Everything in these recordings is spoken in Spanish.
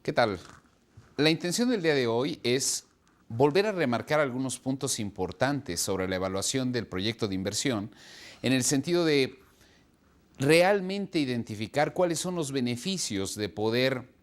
¿Qué tal? La intención del día de hoy es volver a remarcar algunos puntos importantes sobre la evaluación del proyecto de inversión, en el sentido de realmente identificar cuáles son los beneficios de poder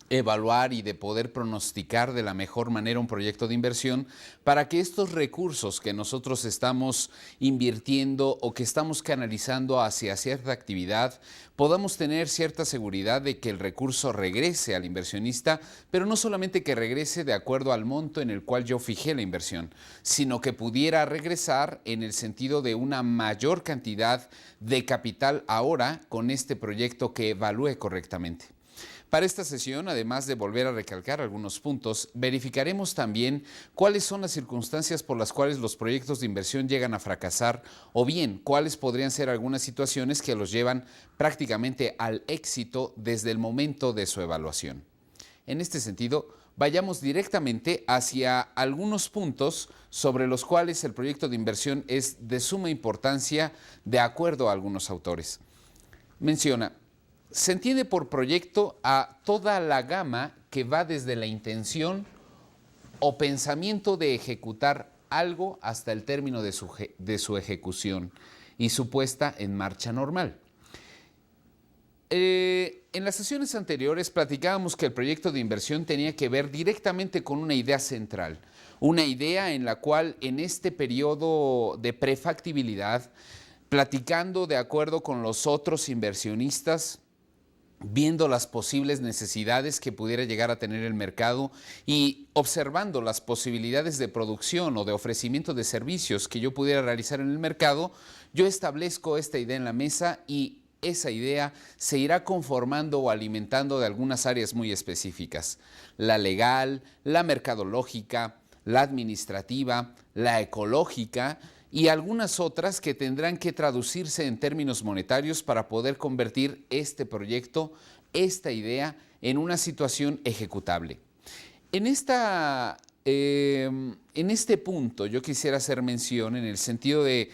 evaluar y de poder pronosticar de la mejor manera un proyecto de inversión para que estos recursos que nosotros estamos invirtiendo o que estamos canalizando hacia cierta actividad podamos tener cierta seguridad de que el recurso regrese al inversionista, pero no solamente que regrese de acuerdo al monto en el cual yo fijé la inversión, sino que pudiera regresar en el sentido de una mayor cantidad de capital ahora con este proyecto que evalúe correctamente. Para esta sesión, además de volver a recalcar algunos puntos, verificaremos también cuáles son las circunstancias por las cuales los proyectos de inversión llegan a fracasar o bien cuáles podrían ser algunas situaciones que los llevan prácticamente al éxito desde el momento de su evaluación. En este sentido, vayamos directamente hacia algunos puntos sobre los cuales el proyecto de inversión es de suma importancia de acuerdo a algunos autores. Menciona: se entiende por proyecto a toda la gama que va desde la intención o pensamiento de ejecutar algo hasta el término de su ejecución y su puesta en marcha normal. En las sesiones anteriores platicábamos que el proyecto de inversión tenía que ver directamente con una idea central, una idea en la cual en este periodo de prefactibilidad, platicando de acuerdo con los otros inversionistas, viendo las posibles necesidades que pudiera llegar a tener el mercado y observando las posibilidades de producción o de ofrecimiento de servicios que yo pudiera realizar en el mercado, yo establezco esta idea en la mesa y esa idea se irá conformando o alimentando de algunas áreas muy específicas: la legal, la mercadológica, la administrativa, la ecológica y algunas otras que tendrán que traducirse en términos monetarios para poder convertir este proyecto, esta idea, en una situación ejecutable. En este punto yo quisiera hacer mención en el sentido de,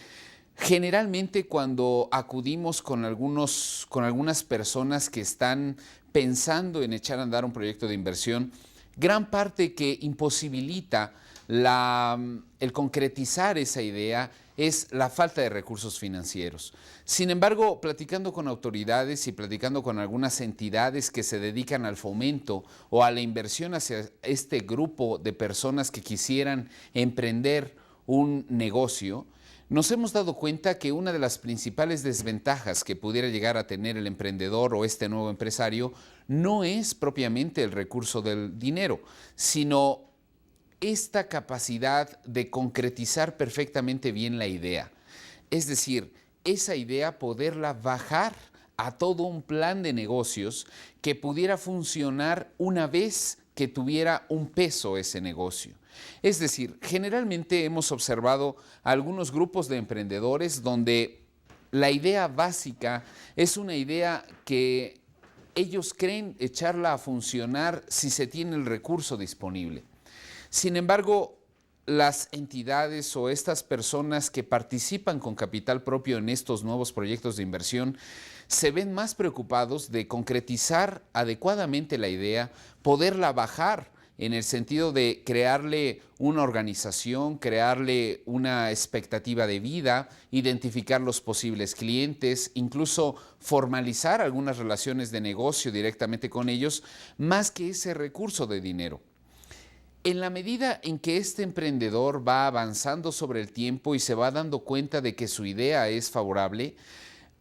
generalmente cuando acudimos con algunas personas que están pensando en echar a andar un proyecto de inversión, gran parte que imposibilita el concretizar esa idea es la falta de recursos financieros. Sin embargo, platicando con autoridades y platicando con algunas entidades que se dedican al fomento o a la inversión hacia este grupo de personas que quisieran emprender un negocio, nos hemos dado cuenta que una de las principales desventajas que pudiera llegar a tener el emprendedor o este nuevo empresario no es propiamente el recurso del dinero, sino esta capacidad de concretizar perfectamente bien la idea. Es decir, esa idea poderla bajar a todo un plan de negocios que pudiera funcionar una vez que tuviera un peso ese negocio. Es decir, generalmente hemos observado algunos grupos de emprendedores donde la idea básica es una idea que ellos creen echarla a funcionar si se tiene el recurso disponible. Sin embargo, las entidades o estas personas que participan con capital propio en estos nuevos proyectos de inversión se ven más preocupados de concretizar adecuadamente la idea, poderla bajar en el sentido de crearle una organización, crearle una expectativa de vida, identificar los posibles clientes, incluso formalizar algunas relaciones de negocio directamente con ellos, más que ese recurso de dinero. En la medida en que este emprendedor va avanzando sobre el tiempo y se va dando cuenta de que su idea es favorable,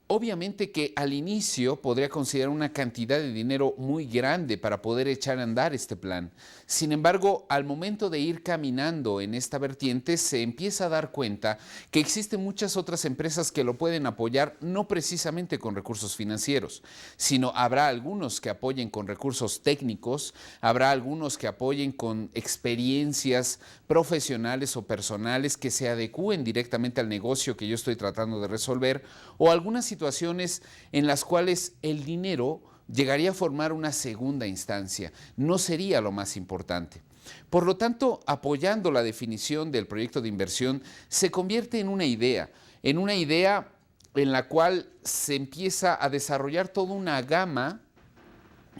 obviamente que al inicio podría considerar una cantidad de dinero muy grande para poder echar a andar este plan. Sin embargo, al momento de ir caminando en esta vertiente, se empieza a dar cuenta que existen muchas otras empresas que lo pueden apoyar, no precisamente con recursos financieros, sino habrá algunos que apoyen con recursos técnicos, habrá algunos que apoyen con experiencias profesionales o personales que se adecúen directamente al negocio que yo estoy tratando de resolver, o algunas situaciones en las cuales el dinero llegaría a formar una segunda instancia, no sería lo más importante. Por lo tanto, apoyando la definición del proyecto de inversión, se convierte en una idea en la cual se empieza a desarrollar toda una gama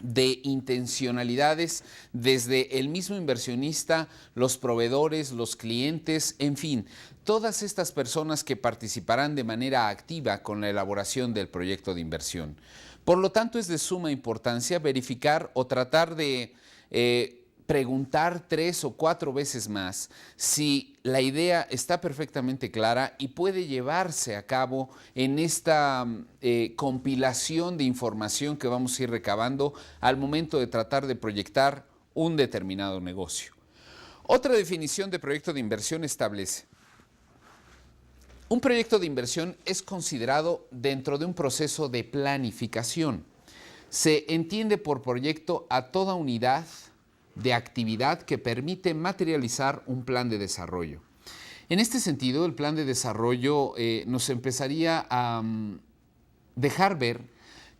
de intencionalidades desde el mismo inversionista, los proveedores, los clientes, en fin, todas estas personas que participarán de manera activa con la elaboración del proyecto de inversión. Por lo tanto, es de suma importancia verificar o tratar de preguntar 3 o 4 veces más si la idea está perfectamente clara y puede llevarse a cabo en esta compilación de información que vamos a ir recabando al momento de tratar de proyectar un determinado negocio. Otra definición de proyecto de inversión establece: un proyecto de inversión es considerado dentro de un proceso de planificación. Se entiende por proyecto a toda unidad de actividad que permite materializar un plan de desarrollo. En este sentido, el plan de desarrollo nos empezaría a dejar ver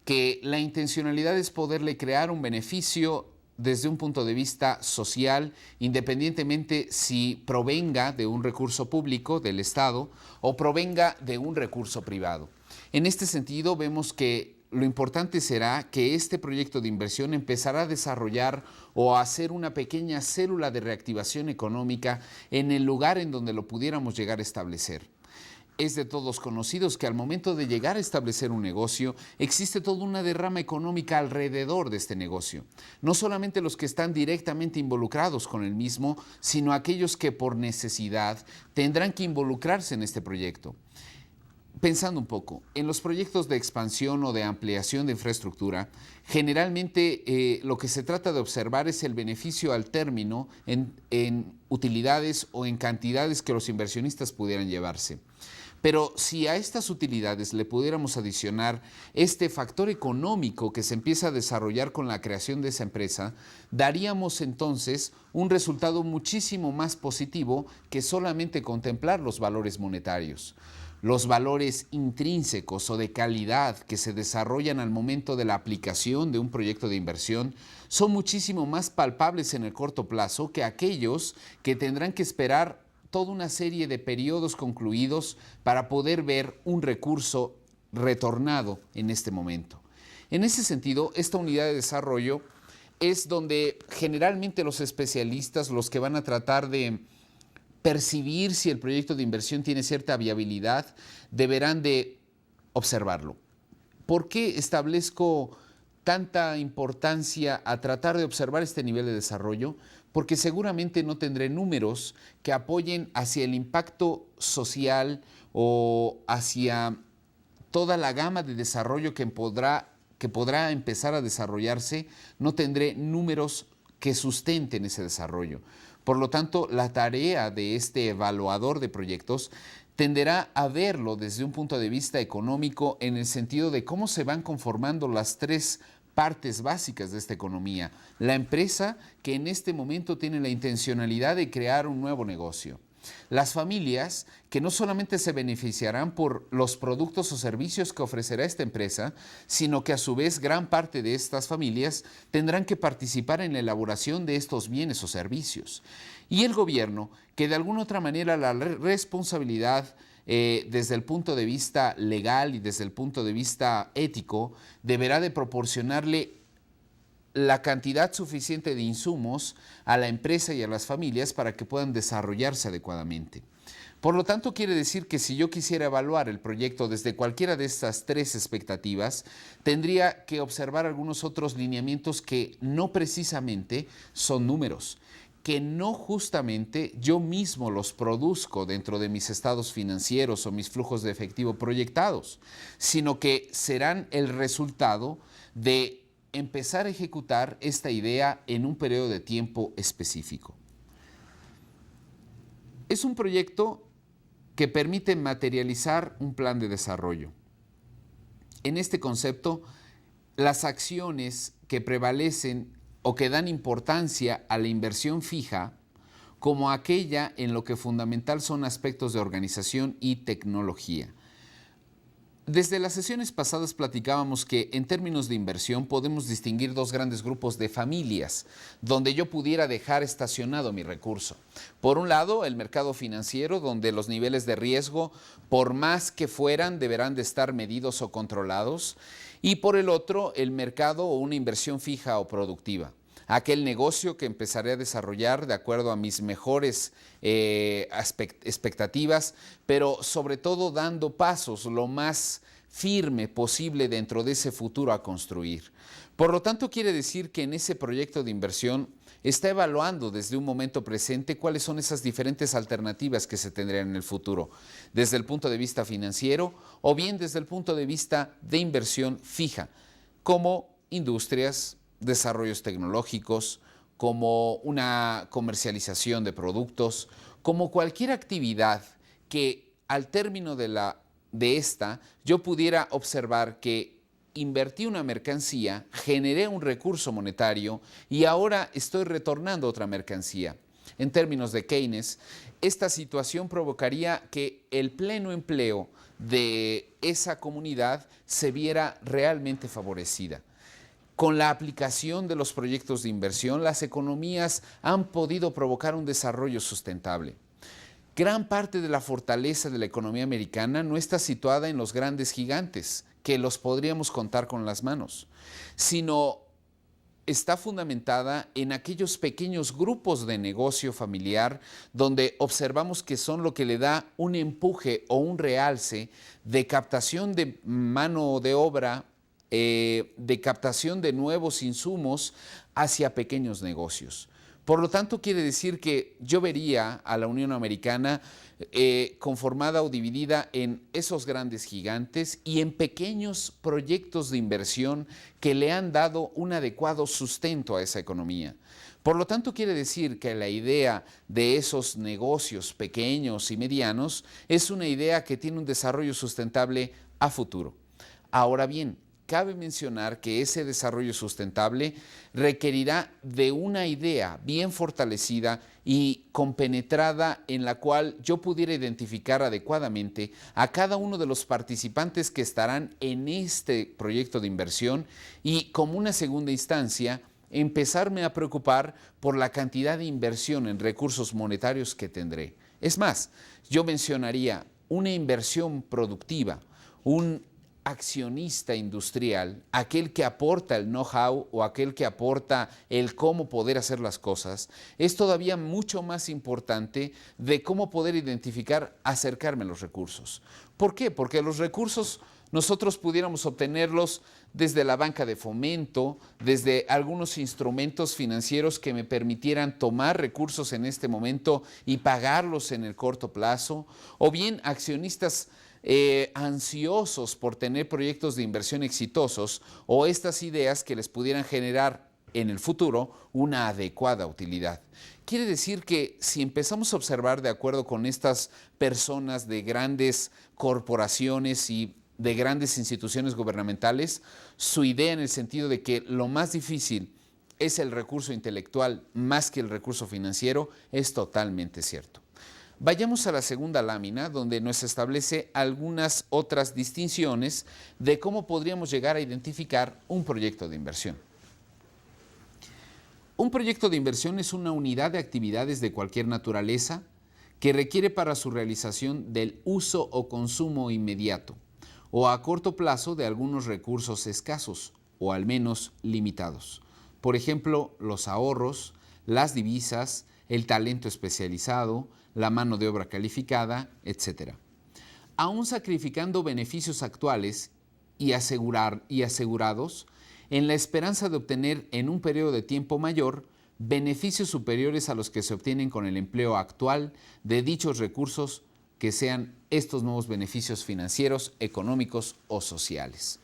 que la intencionalidad es poderle crear un beneficio desde un punto de vista social, independientemente si provenga de un recurso público del Estado o provenga de un recurso privado. En este sentido, vemos que lo importante será que este proyecto de inversión empezará a desarrollar o a hacer una pequeña célula de reactivación económica en el lugar en donde lo pudiéramos llegar a establecer. Es de todos conocidos que al momento de llegar a establecer un negocio, existe toda una derrama económica alrededor de este negocio. No solamente los que están directamente involucrados con el mismo, sino aquellos que por necesidad tendrán que involucrarse en este proyecto. Pensando un poco, en los proyectos de expansión o de ampliación de infraestructura, generalmente lo que se trata de observar es el beneficio al término en utilidades o en cantidades que los inversionistas pudieran llevarse. Pero si a estas utilidades le pudiéramos adicionar este factor económico que se empieza a desarrollar con la creación de esa empresa, daríamos entonces un resultado muchísimo más positivo que solamente contemplar los valores monetarios. Los valores intrínsecos o de calidad que se desarrollan al momento de la aplicación de un proyecto de inversión son muchísimo más palpables en el corto plazo que aquellos que tendrán que esperar toda una serie de periodos concluidos para poder ver un recurso retornado en este momento. En ese sentido, esta unidad de desarrollo es donde generalmente los especialistas, los que van a tratar de percibir si el proyecto de inversión tiene cierta viabilidad, deberán de observarlo. ¿Por qué establezco tanta importancia a tratar de observar este nivel de desarrollo? Porque seguramente no tendré números que apoyen hacia el impacto social o hacia toda la gama de desarrollo que podrá empezar a desarrollarse. No tendré números que sustenten ese desarrollo. Por lo tanto, la tarea de este evaluador de proyectos tenderá a verlo desde un punto de vista económico en el sentido de cómo se van conformando las 3 partes básicas de esta economía. La empresa que en este momento tiene la intencionalidad de crear un nuevo negocio. Las familias que no solamente se beneficiarán por los productos o servicios que ofrecerá esta empresa, sino que a su vez gran parte de estas familias tendrán que participar en la elaboración de estos bienes o servicios. Y el gobierno, que de alguna otra manera la responsabilidad desde el punto de vista legal y desde el punto de vista ético, deberá de proporcionarle la cantidad suficiente de insumos a la empresa y a las familias para que puedan desarrollarse adecuadamente. Por lo tanto, quiere decir que si yo quisiera evaluar el proyecto desde cualquiera de estas 3 expectativas, tendría que observar algunos otros lineamientos que no precisamente son números, que no justamente yo mismo los produzco dentro de mis estados financieros o mis flujos de efectivo proyectados, sino que serán el resultado de empezar a ejecutar esta idea en un periodo de tiempo específico. Es un proyecto que permite materializar un plan de desarrollo. En este concepto, las acciones que prevalecen o que dan importancia a la inversión fija, como aquella en lo que fundamental son aspectos de organización y tecnología. Desde las sesiones pasadas platicábamos que en términos de inversión podemos distinguir dos grandes grupos de familias donde yo pudiera dejar estacionado mi recurso. Por un lado, el mercado financiero, donde los niveles de riesgo, por más que fueran, deberán de estar medidos o controlados. Y por el otro, el mercado o una inversión fija o productiva. Aquel negocio que empezaré a desarrollar de acuerdo a mis mejores expectativas, pero sobre todo dando pasos lo más firme posible dentro de ese futuro a construir. Por lo tanto, quiere decir que en ese proyecto de inversión está evaluando desde un momento presente cuáles son esas diferentes alternativas que se tendrían en el futuro, desde el punto de vista financiero o bien desde el punto de vista de inversión fija, como industrias, desarrollos tecnológicos, como una comercialización de productos, como cualquier actividad que al término de esta yo pudiera observar que invertí una mercancía, generé un recurso monetario y ahora estoy retornando otra mercancía. En términos de Keynes, esta situación provocaría que el pleno empleo de esa comunidad se viera realmente favorecida. Con la aplicación de los proyectos de inversión, las economías han podido provocar un desarrollo sustentable. Gran parte de la fortaleza de la economía americana no está situada en los grandes gigantes, que los podríamos contar con las manos, sino está fundamentada en aquellos pequeños grupos de negocio familiar donde observamos que son lo que le da un empuje o un realce de captación de mano de obra, de captación de nuevos insumos hacia pequeños negocios. Por lo tanto, quiere decir que yo vería a la Unión Americana conformada o dividida en esos grandes gigantes y en pequeños proyectos de inversión que le han dado un adecuado sustento a esa economía. Por lo tanto, quiere decir que la idea de esos negocios pequeños y medianos es una idea que tiene un desarrollo sustentable a futuro. Ahora bien, cabe mencionar que ese desarrollo sustentable requerirá de una idea bien fortalecida y compenetrada en la cual yo pudiera identificar adecuadamente a cada uno de los participantes que estarán en este proyecto de inversión y, como una segunda instancia, empezarme a preocupar por la cantidad de inversión en recursos monetarios que tendré. Es más, yo mencionaría una inversión productiva, un accionista industrial, aquel que aporta el know-how o aquel que aporta el cómo poder hacer las cosas, es todavía mucho más importante de cómo poder identificar, acercarme a los recursos. ¿Por qué? Porque los recursos nosotros pudiéramos obtenerlos desde la banca de fomento, desde algunos instrumentos financieros que me permitieran tomar recursos en este momento y pagarlos en el corto plazo, o bien accionistas ansiosos por tener proyectos de inversión exitosos o estas ideas que les pudieran generar en el futuro una adecuada utilidad. Quiere decir que si empezamos a observar de acuerdo con estas personas de grandes corporaciones y de grandes instituciones gubernamentales, su idea en el sentido de que lo más difícil es el recurso intelectual más que el recurso financiero es totalmente cierto. Vayamos a la segunda lámina, donde nos establece algunas otras distinciones de cómo podríamos llegar a identificar un proyecto de inversión. Un proyecto de inversión es una unidad de actividades de cualquier naturaleza que requiere para su realización del uso o consumo inmediato o a corto plazo de algunos recursos escasos o al menos limitados. Por ejemplo, los ahorros, las divisas, el talento especializado, la mano de obra calificada, etc. Aún sacrificando beneficios actuales y asegurados en la esperanza de obtener en un periodo de tiempo mayor beneficios superiores a los que se obtienen con el empleo actual de dichos recursos, que sean estos nuevos beneficios financieros, económicos o sociales.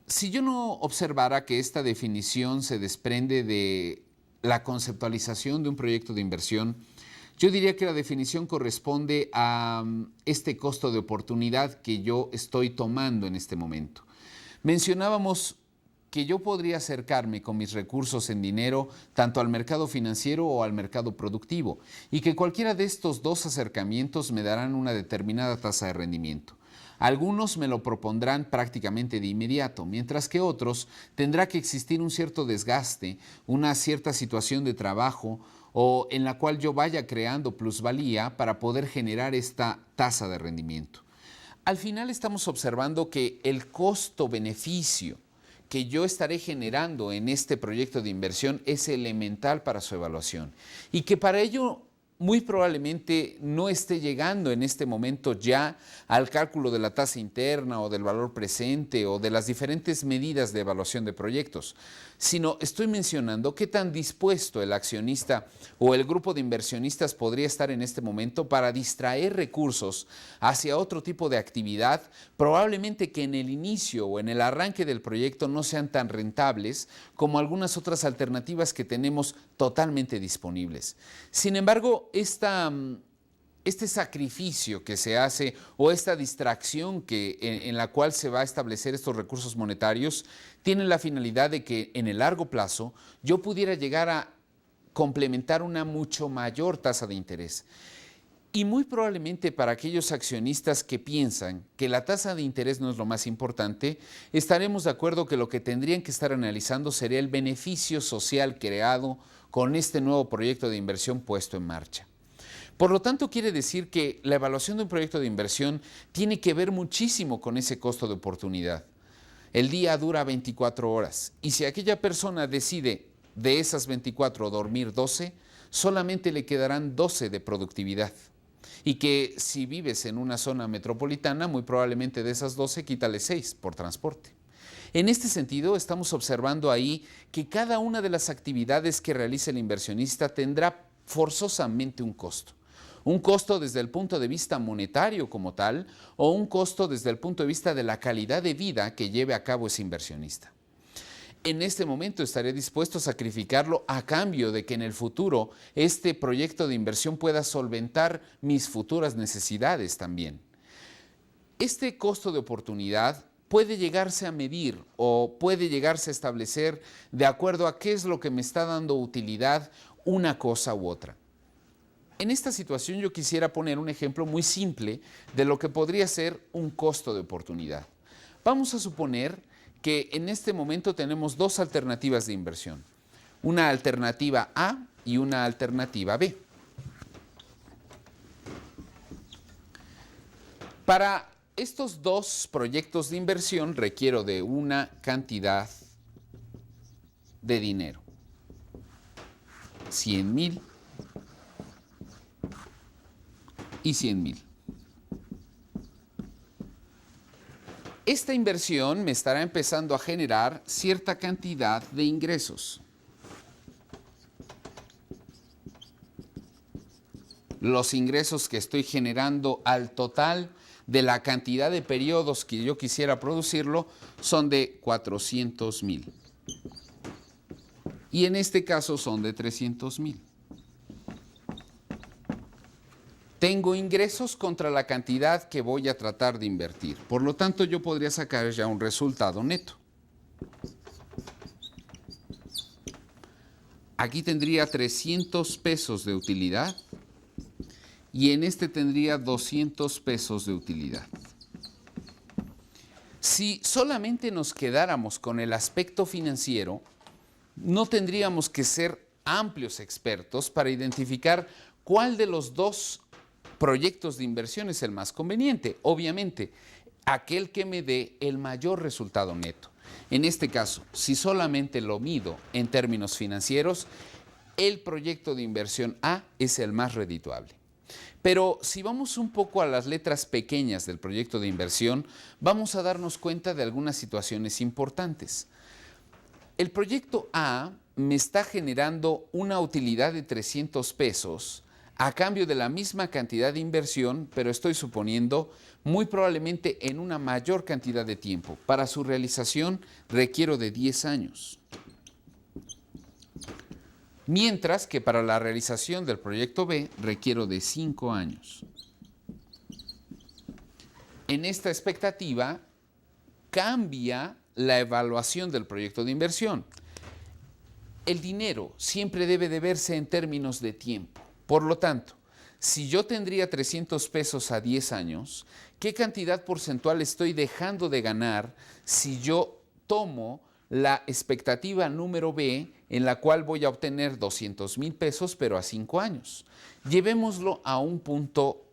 Si yo no observara que esta definición se desprende de la conceptualización de un proyecto de inversión, yo diría que la definición corresponde a este costo de oportunidad que yo estoy tomando en este momento. Mencionábamos que yo podría acercarme con mis recursos en dinero tanto al mercado financiero o al mercado productivo y que cualquiera de estos dos acercamientos me darán una determinada tasa de rendimiento. Algunos me lo propondrán prácticamente de inmediato, mientras que otros tendrá que existir un cierto desgaste, una cierta situación de trabajo o en la cual yo vaya creando plusvalía para poder generar esta tasa de rendimiento. Al final estamos observando que el costo-beneficio que yo estaré generando en este proyecto de inversión es elemental para su evaluación y que para ello muy probablemente no esté llegando en este momento ya al cálculo de la tasa interna o del valor presente o de las diferentes medidas de evaluación de proyectos, sino estoy mencionando qué tan dispuesto el accionista o el grupo de inversionistas podría estar en este momento para distraer recursos hacia otro tipo de actividad, probablemente que en el inicio o en el arranque del proyecto no sean tan rentables como algunas otras alternativas que tenemos totalmente disponibles. Sin embargo, este sacrificio que se hace o esta distracción en la cual se va a establecer estos recursos monetarios tiene la finalidad de que en el largo plazo yo pudiera llegar a complementar una mucho mayor tasa de interés. Y muy probablemente para aquellos accionistas que piensan que la tasa de interés no es lo más importante, estaremos de acuerdo que lo que tendrían que estar analizando sería el beneficio social creado con este nuevo proyecto de inversión puesto en marcha. Por lo tanto, quiere decir que la evaluación de un proyecto de inversión tiene que ver muchísimo con ese costo de oportunidad. El día dura 24 horas y si aquella persona decide de esas 24 dormir 12, solamente le quedarán 12 de productividad. Y que si vives en una zona metropolitana, muy probablemente de esas 12 quítale 6 por transporte. En este sentido, estamos observando ahí que cada una de las actividades que realice el inversionista tendrá forzosamente un costo. Un costo desde el punto de vista monetario como tal o un costo desde el punto de vista de la calidad de vida que lleve a cabo ese inversionista. En este momento estaré dispuesto a sacrificarlo a cambio de que en el futuro este proyecto de inversión pueda solventar mis futuras necesidades también. Este costo de oportunidad puede llegarse a medir o puede llegarse a establecer de acuerdo a qué es lo que me está dando utilidad una cosa u otra. En esta situación yo quisiera poner un ejemplo muy simple de lo que podría ser un costo de oportunidad. Vamos a suponer que en este momento tenemos dos alternativas de inversión, una alternativa A y una alternativa B. Para estos dos proyectos de inversión requiero de una cantidad de dinero, 100,000 y 100,000. Esta inversión me estará empezando a generar cierta cantidad de ingresos. Los ingresos que estoy generando al total de la cantidad de periodos que yo quisiera producirlo son de 400,000. Y en este caso son de 300,000. Tengo ingresos contra la cantidad que voy a tratar de invertir. Por lo tanto, yo podría sacar ya un resultado neto. Aquí tendría 300 pesos de utilidad y en este tendría 200 pesos de utilidad. Si solamente nos quedáramos con el aspecto financiero, no tendríamos que ser amplios expertos para identificar cuál de los dos proyectos de inversión es el más conveniente. Obviamente, aquel que me dé el mayor resultado neto. En este caso, si solamente lo mido en términos financieros, el proyecto de inversión A es el más redituable. Pero si vamos un poco a las letras pequeñas del proyecto de inversión, vamos a darnos cuenta de algunas situaciones importantes. El proyecto A me está generando una utilidad de 300 pesos a cambio de la misma cantidad de inversión, pero estoy suponiendo muy probablemente en una mayor cantidad de tiempo. Para su realización requiero de 10 años. Mientras que para la realización del proyecto B requiero de 5 años. En esta expectativa cambia la evaluación del proyecto de inversión. El dinero siempre debe de verse en términos de tiempo. Por lo tanto, Si yo tendría 300 pesos a 10 años, ¿qué cantidad porcentual estoy dejando de ganar si yo tomo la expectativa número B, en la cual voy a obtener 200,000 pesos, pero a 5 años? Llevémoslo a un punto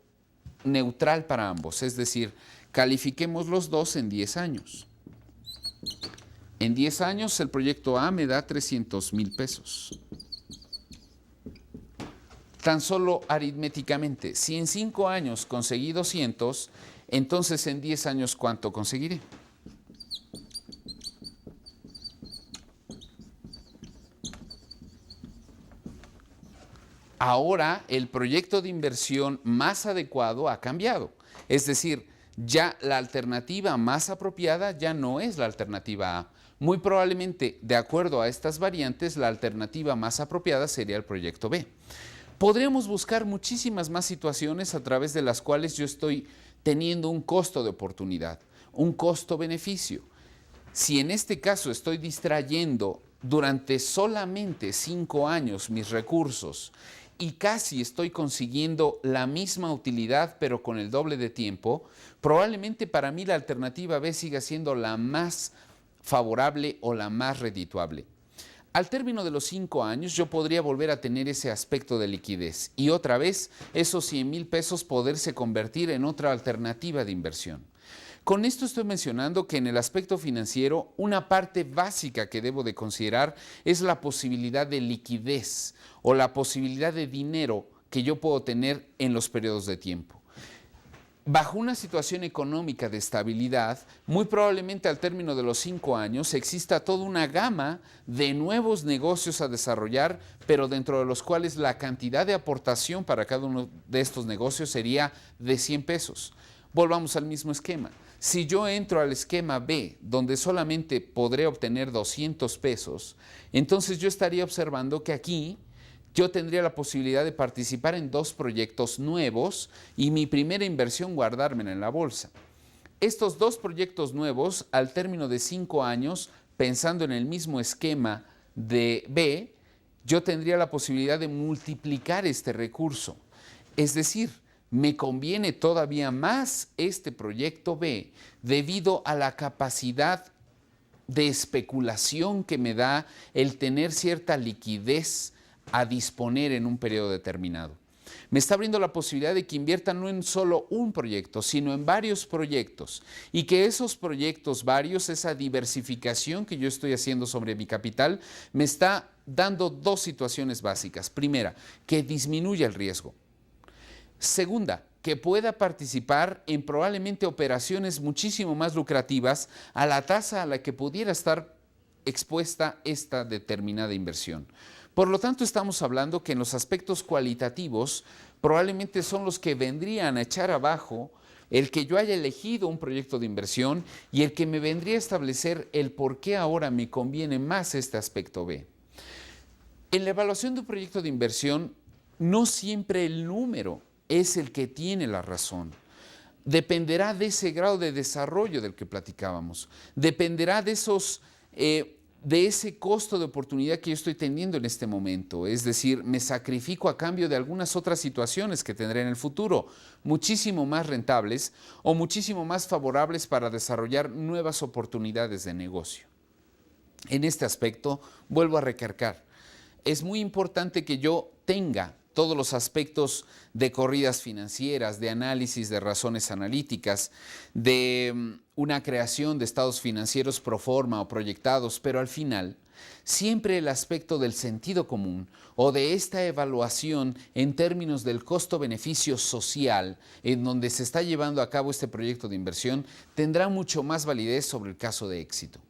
neutral para ambos, es decir, califiquemos los dos en 10 años. En 10 años el proyecto A me da 300,000 pesos. Tan solo aritméticamente, si en 5 años conseguí 200, entonces en 10 años ¿cuánto conseguiré? Ahora el proyecto de inversión más adecuado ha cambiado. Es decir, ya la alternativa más apropiada ya no es la alternativa A. Muy probablemente, de acuerdo a estas variantes, la alternativa más apropiada sería el proyecto B. Podríamos buscar muchísimas más situaciones a través de las cuales yo estoy teniendo un costo de oportunidad, un costo-beneficio. Si en este caso estoy distrayendo durante solamente 5 años mis recursos y casi estoy consiguiendo la misma utilidad pero con el doble de tiempo, probablemente para mí la alternativa B siga siendo la más favorable o la más redituable. Al término de los 5 años yo podría volver a tener ese aspecto de liquidez y otra vez esos 100,000 pesos poderse convertir en otra alternativa de inversión. Con esto estoy mencionando que en el aspecto financiero una parte básica que debo de considerar es la posibilidad de liquidez o la posibilidad de dinero que yo puedo tener en los periodos de tiempo. Bajo una situación económica de estabilidad, muy probablemente al término de los 5 años exista toda una gama de nuevos negocios a desarrollar, pero dentro de los cuales la cantidad de aportación para cada uno de estos negocios sería de 100 pesos. Volvamos al mismo esquema. Si yo entro al esquema B, donde solamente podré obtener 200 pesos, entonces yo estaría observando que aquí yo tendría la posibilidad de participar en 2 proyectos nuevos y mi primera inversión guardármela en la bolsa. Estos 2 proyectos nuevos, al término de 5 años, pensando en el mismo esquema de B, yo tendría la posibilidad de multiplicar este recurso. Es decir, me conviene todavía más este proyecto B debido a la capacidad de especulación que me da el tener cierta liquidez a disponer en un periodo determinado. Me está abriendo la posibilidad de que invierta no en solo un proyecto, sino en varios proyectos y que esos proyectos varios, esa diversificación que yo estoy haciendo sobre mi capital, me está dando 2 situaciones básicas. Primera, que disminuya el riesgo. Segunda, que pueda participar en probablemente operaciones muchísimo más lucrativas a la tasa a la que pudiera estar expuesta esta determinada inversión. Por lo tanto, estamos hablando que en los aspectos cualitativos probablemente son los que vendrían a echar abajo el que yo haya elegido un proyecto de inversión y el que me vendría a establecer el por qué ahora me conviene más este aspecto B. En la evaluación de un proyecto de inversión, no siempre el número es el que tiene la razón. Dependerá de ese grado de desarrollo del que platicábamos. Dependerá de ese costo de oportunidad que yo estoy teniendo en este momento. Es decir, me sacrifico a cambio de algunas otras situaciones que tendré en el futuro, muchísimo más rentables o muchísimo más favorables para desarrollar nuevas oportunidades de negocio. En este aspecto, vuelvo a recalcar, es muy importante que yo tenga todos los aspectos de corridas financieras, de análisis de razones analíticas, de una creación de estados financieros pro forma o proyectados, pero al final siempre el aspecto del sentido común o de esta evaluación en términos del costo-beneficio social en donde se está llevando a cabo este proyecto de inversión tendrá mucho más validez sobre el caso de éxito.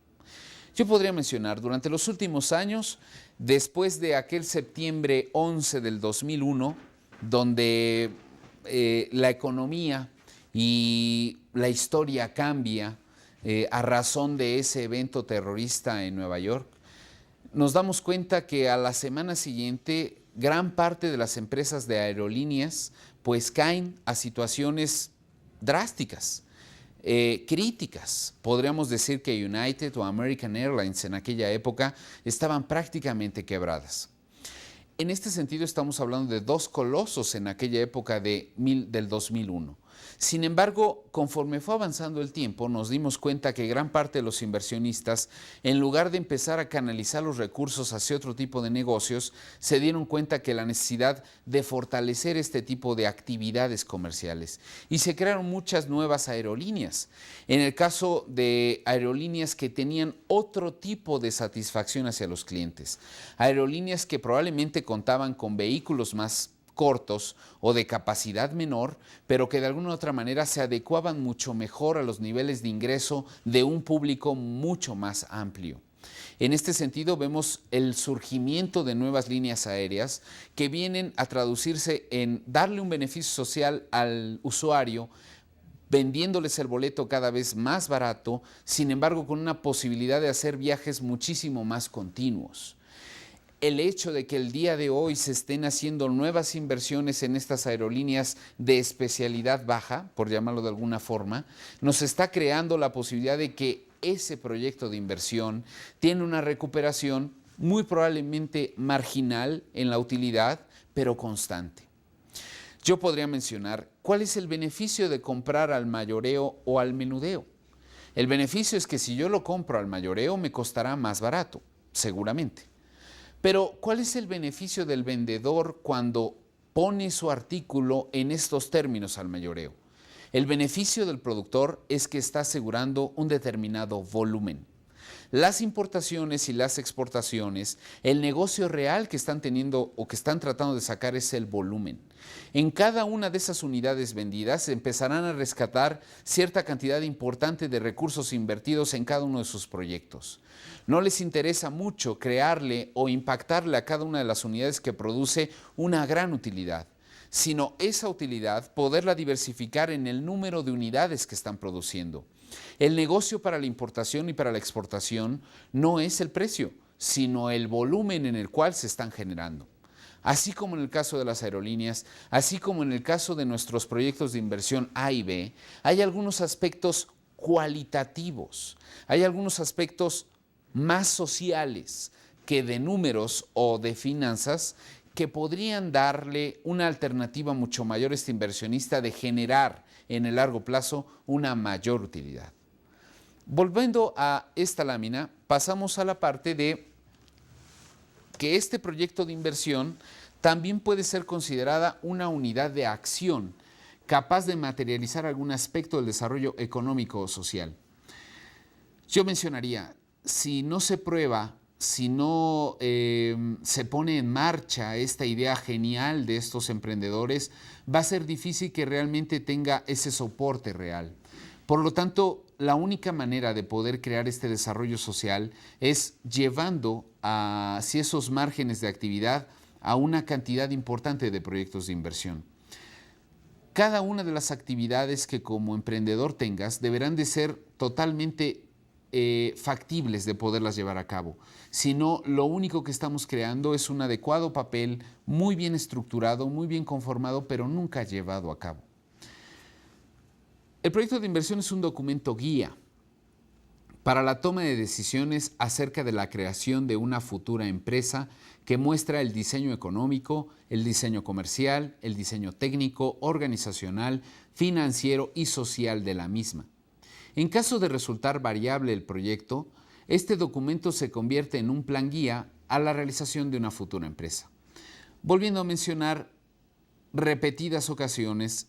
Yo podría mencionar, durante los últimos años, después de aquel septiembre 11 del 2001, donde la economía y la historia cambia a razón de ese evento terrorista en Nueva York, nos damos cuenta que a la semana siguiente gran parte de las empresas de aerolíneas pues caen a situaciones drásticas. Críticas. Podríamos decir que United o American Airlines en aquella época estaban prácticamente quebradas. En este sentido estamos hablando de dos colosos en aquella época del 2001. Sin embargo, conforme fue avanzando el tiempo, nos dimos cuenta que gran parte de los inversionistas, en lugar de empezar a canalizar los recursos hacia otro tipo de negocios, se dieron cuenta que la necesidad de fortalecer este tipo de actividades comerciales. Y se crearon muchas nuevas aerolíneas. En el caso de aerolíneas que tenían otro tipo de satisfacción hacia los clientes. Aerolíneas que probablemente contaban con vehículos más cortos o de capacidad menor, pero que de alguna u otra manera se adecuaban mucho mejor a los niveles de ingreso de un público mucho más amplio. En este sentido vemos el surgimiento de nuevas líneas aéreas que vienen a traducirse en darle un beneficio social al usuario, vendiéndoles el boleto cada vez más barato, sin embargo con una posibilidad de hacer viajes muchísimo más continuos. El hecho de que el día de hoy se estén haciendo nuevas inversiones en estas aerolíneas de especialidad baja, por llamarlo de alguna forma, nos está creando la posibilidad de que ese proyecto de inversión tiene una recuperación muy probablemente marginal en la utilidad, pero constante. Yo podría mencionar cuál es el beneficio de comprar al mayoreo o al menudeo. El beneficio es que si yo lo compro al mayoreo me costará más barato, seguramente. Pero, ¿cuál es el beneficio del vendedor cuando pone su artículo en estos términos al mayoreo? El beneficio del productor es que está asegurando un determinado volumen. Las importaciones y las exportaciones, el negocio real que están teniendo o que están tratando de sacar es el volumen. En cada una de esas unidades vendidas empezarán a rescatar cierta cantidad importante de recursos invertidos en cada uno de sus proyectos. No les interesa mucho crearle o impactarle a cada una de las unidades que produce una gran utilidad, sino esa utilidad poderla diversificar en el número de unidades que están produciendo. El negocio para la importación y para la exportación no es el precio, sino el volumen en el cual se están generando. Así como en el caso de las aerolíneas, así como en el caso de nuestros proyectos de inversión A y B, hay algunos aspectos cualitativos, hay algunos aspectos más sociales que de números o de finanzas que podrían darle una alternativa mucho mayor a este inversionista de generar en el largo plazo una mayor utilidad. Volviendo a esta lámina, pasamos a la parte de que este proyecto de inversión también puede ser considerada una unidad de acción capaz de materializar algún aspecto del desarrollo económico o social. Yo mencionaría, si no se prueba, si no se pone en marcha esta idea genial de estos emprendedores, va a ser difícil que realmente tenga ese soporte real. Por lo tanto, la única manera de poder crear este desarrollo social es llevando hacia esos márgenes de actividad a una cantidad importante de proyectos de inversión. Cada una de las actividades que como emprendedor tengas deberán de ser totalmente factibles de poderlas llevar a cabo. Si no, lo único que estamos creando es un adecuado papel muy bien estructurado, muy bien conformado, pero nunca llevado a cabo. El proyecto de inversión es un documento guía para la toma de decisiones acerca de la creación de una futura empresa que muestra el diseño económico, el diseño comercial, el diseño técnico, organizacional, financiero y social de la misma. En caso de resultar variable el proyecto, este documento se convierte en un plan guía a la realización de una futura empresa. Volviendo a mencionar repetidas ocasiones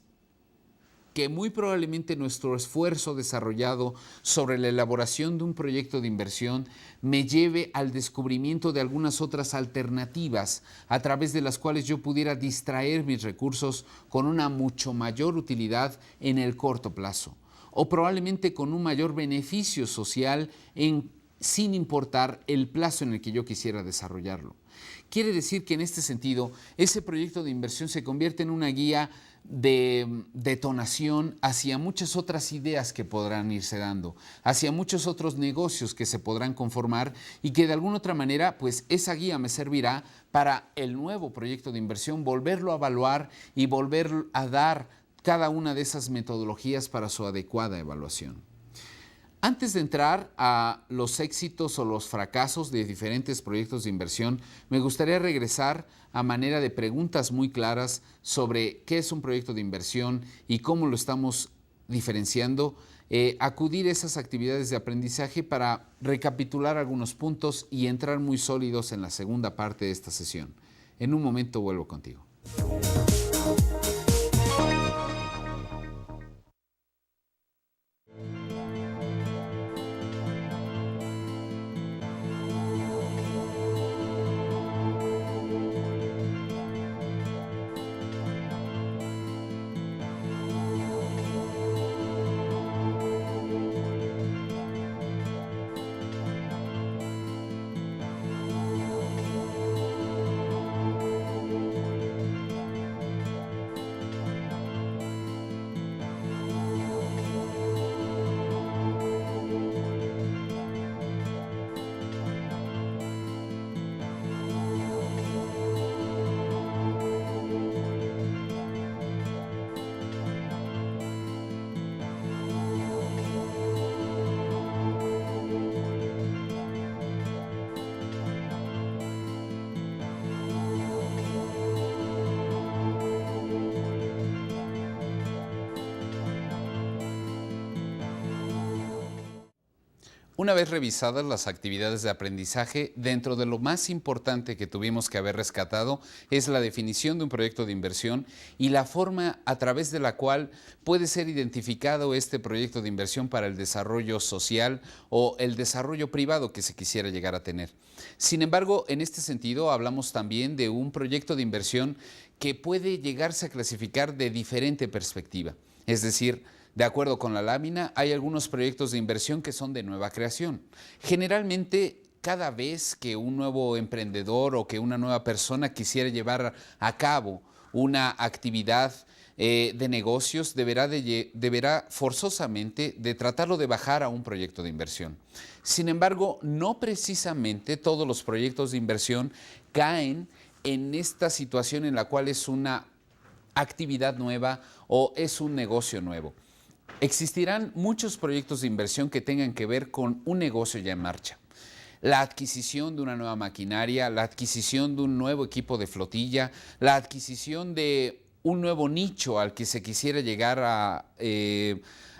que muy probablemente nuestro esfuerzo desarrollado sobre la elaboración de un proyecto de inversión me lleve al descubrimiento de algunas otras alternativas a través de las cuales yo pudiera distraer mis recursos con una mucho mayor utilidad en el corto plazo, o probablemente con un mayor beneficio social sin importar el plazo en el que yo quisiera desarrollarlo. Quiere decir que en este sentido, ese proyecto de inversión se convierte en una guía de detonación hacia muchas otras ideas que podrán irse dando, hacia muchos otros negocios que se podrán conformar y que de alguna otra manera, pues esa guía me servirá para el nuevo proyecto de inversión, volverlo a evaluar y volver a dar cada una de esas metodologías para su adecuada evaluación. Antes de entrar a los éxitos o los fracasos de diferentes proyectos de inversión, me gustaría regresar a manera de preguntas muy claras sobre qué es un proyecto de inversión y cómo lo estamos diferenciando, acudir a esas actividades de aprendizaje para recapitular algunos puntos y entrar muy sólidos en la segunda parte de esta sesión. En un momento vuelvo contigo. Una vez revisadas las actividades de aprendizaje, dentro de lo más importante que tuvimos que haber rescatado es la definición de un proyecto de inversión y la forma a través de la cual puede ser identificado este proyecto de inversión para el desarrollo social o el desarrollo privado que se quisiera llegar a tener. Sin embargo, en este sentido hablamos también de un proyecto de inversión que puede llegarse a clasificar de diferente perspectiva, es decir, de acuerdo con la lámina, hay algunos proyectos de inversión que son de nueva creación. Generalmente, cada vez que un nuevo emprendedor o que una nueva persona quisiera llevar a cabo una actividad de negocios, deberá forzosamente de tratarlo de bajar a un proyecto de inversión. Sin embargo, no precisamente todos los proyectos de inversión caen en esta situación en la cual es una actividad nueva o es un negocio nuevo. Existirán muchos proyectos de inversión que tengan que ver con un negocio ya en marcha. La adquisición de una nueva maquinaria, la adquisición de un nuevo equipo de flotilla, la adquisición de un nuevo nicho al que se quisiera llegar a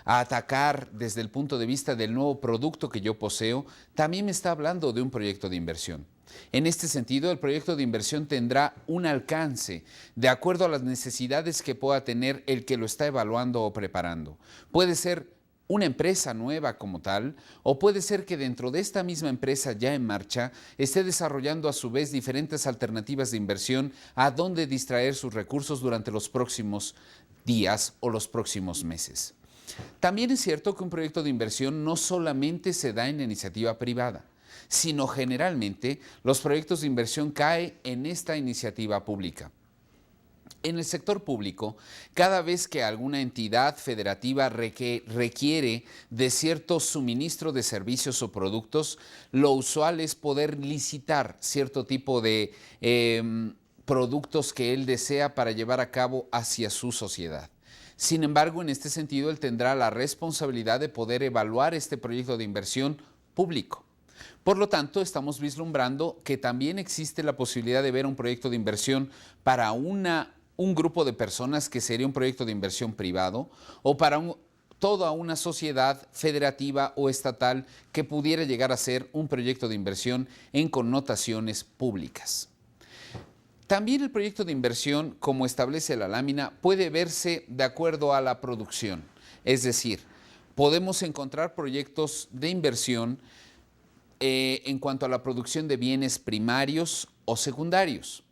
atacar desde el punto de vista del nuevo producto que yo poseo, también me está hablando de un proyecto de inversión. En este sentido, el proyecto de inversión tendrá un alcance de acuerdo a las necesidades que pueda tener el que lo está evaluando o preparando. Puede ser una empresa nueva como tal, o puede ser que dentro de esta misma empresa ya en marcha esté desarrollando a su vez diferentes alternativas de inversión a dónde distraer sus recursos durante los próximos días o los próximos meses. También es cierto que un proyecto de inversión no solamente se da en la iniciativa privada, sino generalmente los proyectos de inversión caen en esta iniciativa pública. En el sector público, cada vez que alguna entidad federativa requiere de cierto suministro de servicios o productos, lo usual es poder licitar cierto tipo de productos que él desea para llevar a cabo hacia su sociedad. Sin embargo, en este sentido, él tendrá la responsabilidad de poder evaluar este proyecto de inversión público. Por lo tanto, estamos vislumbrando que también existe la posibilidad de ver un proyecto de inversión para un grupo de personas que sería un proyecto de inversión privado o para toda una sociedad federativa o estatal que pudiera llegar a ser un proyecto de inversión en connotaciones públicas. También el proyecto de inversión, como establece la lámina, puede verse de acuerdo a la producción. Es decir, podemos encontrar proyectos de inversión en cuanto a la producción de bienes primarios o secundarios.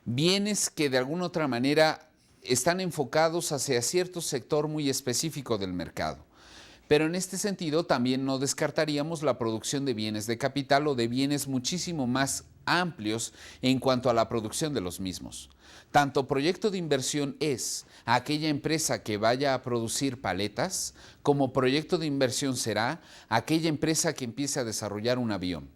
Bienes que de alguna otra manera están enfocados hacia cierto sector muy específico del mercado. Pero en este sentido también no descartaríamos la producción de bienes de capital o de bienes muchísimo más amplios en cuanto a la producción de los mismos. Tanto proyecto de inversión es aquella empresa que vaya a producir paletas, como proyecto de inversión será aquella empresa que empiece a desarrollar un avión.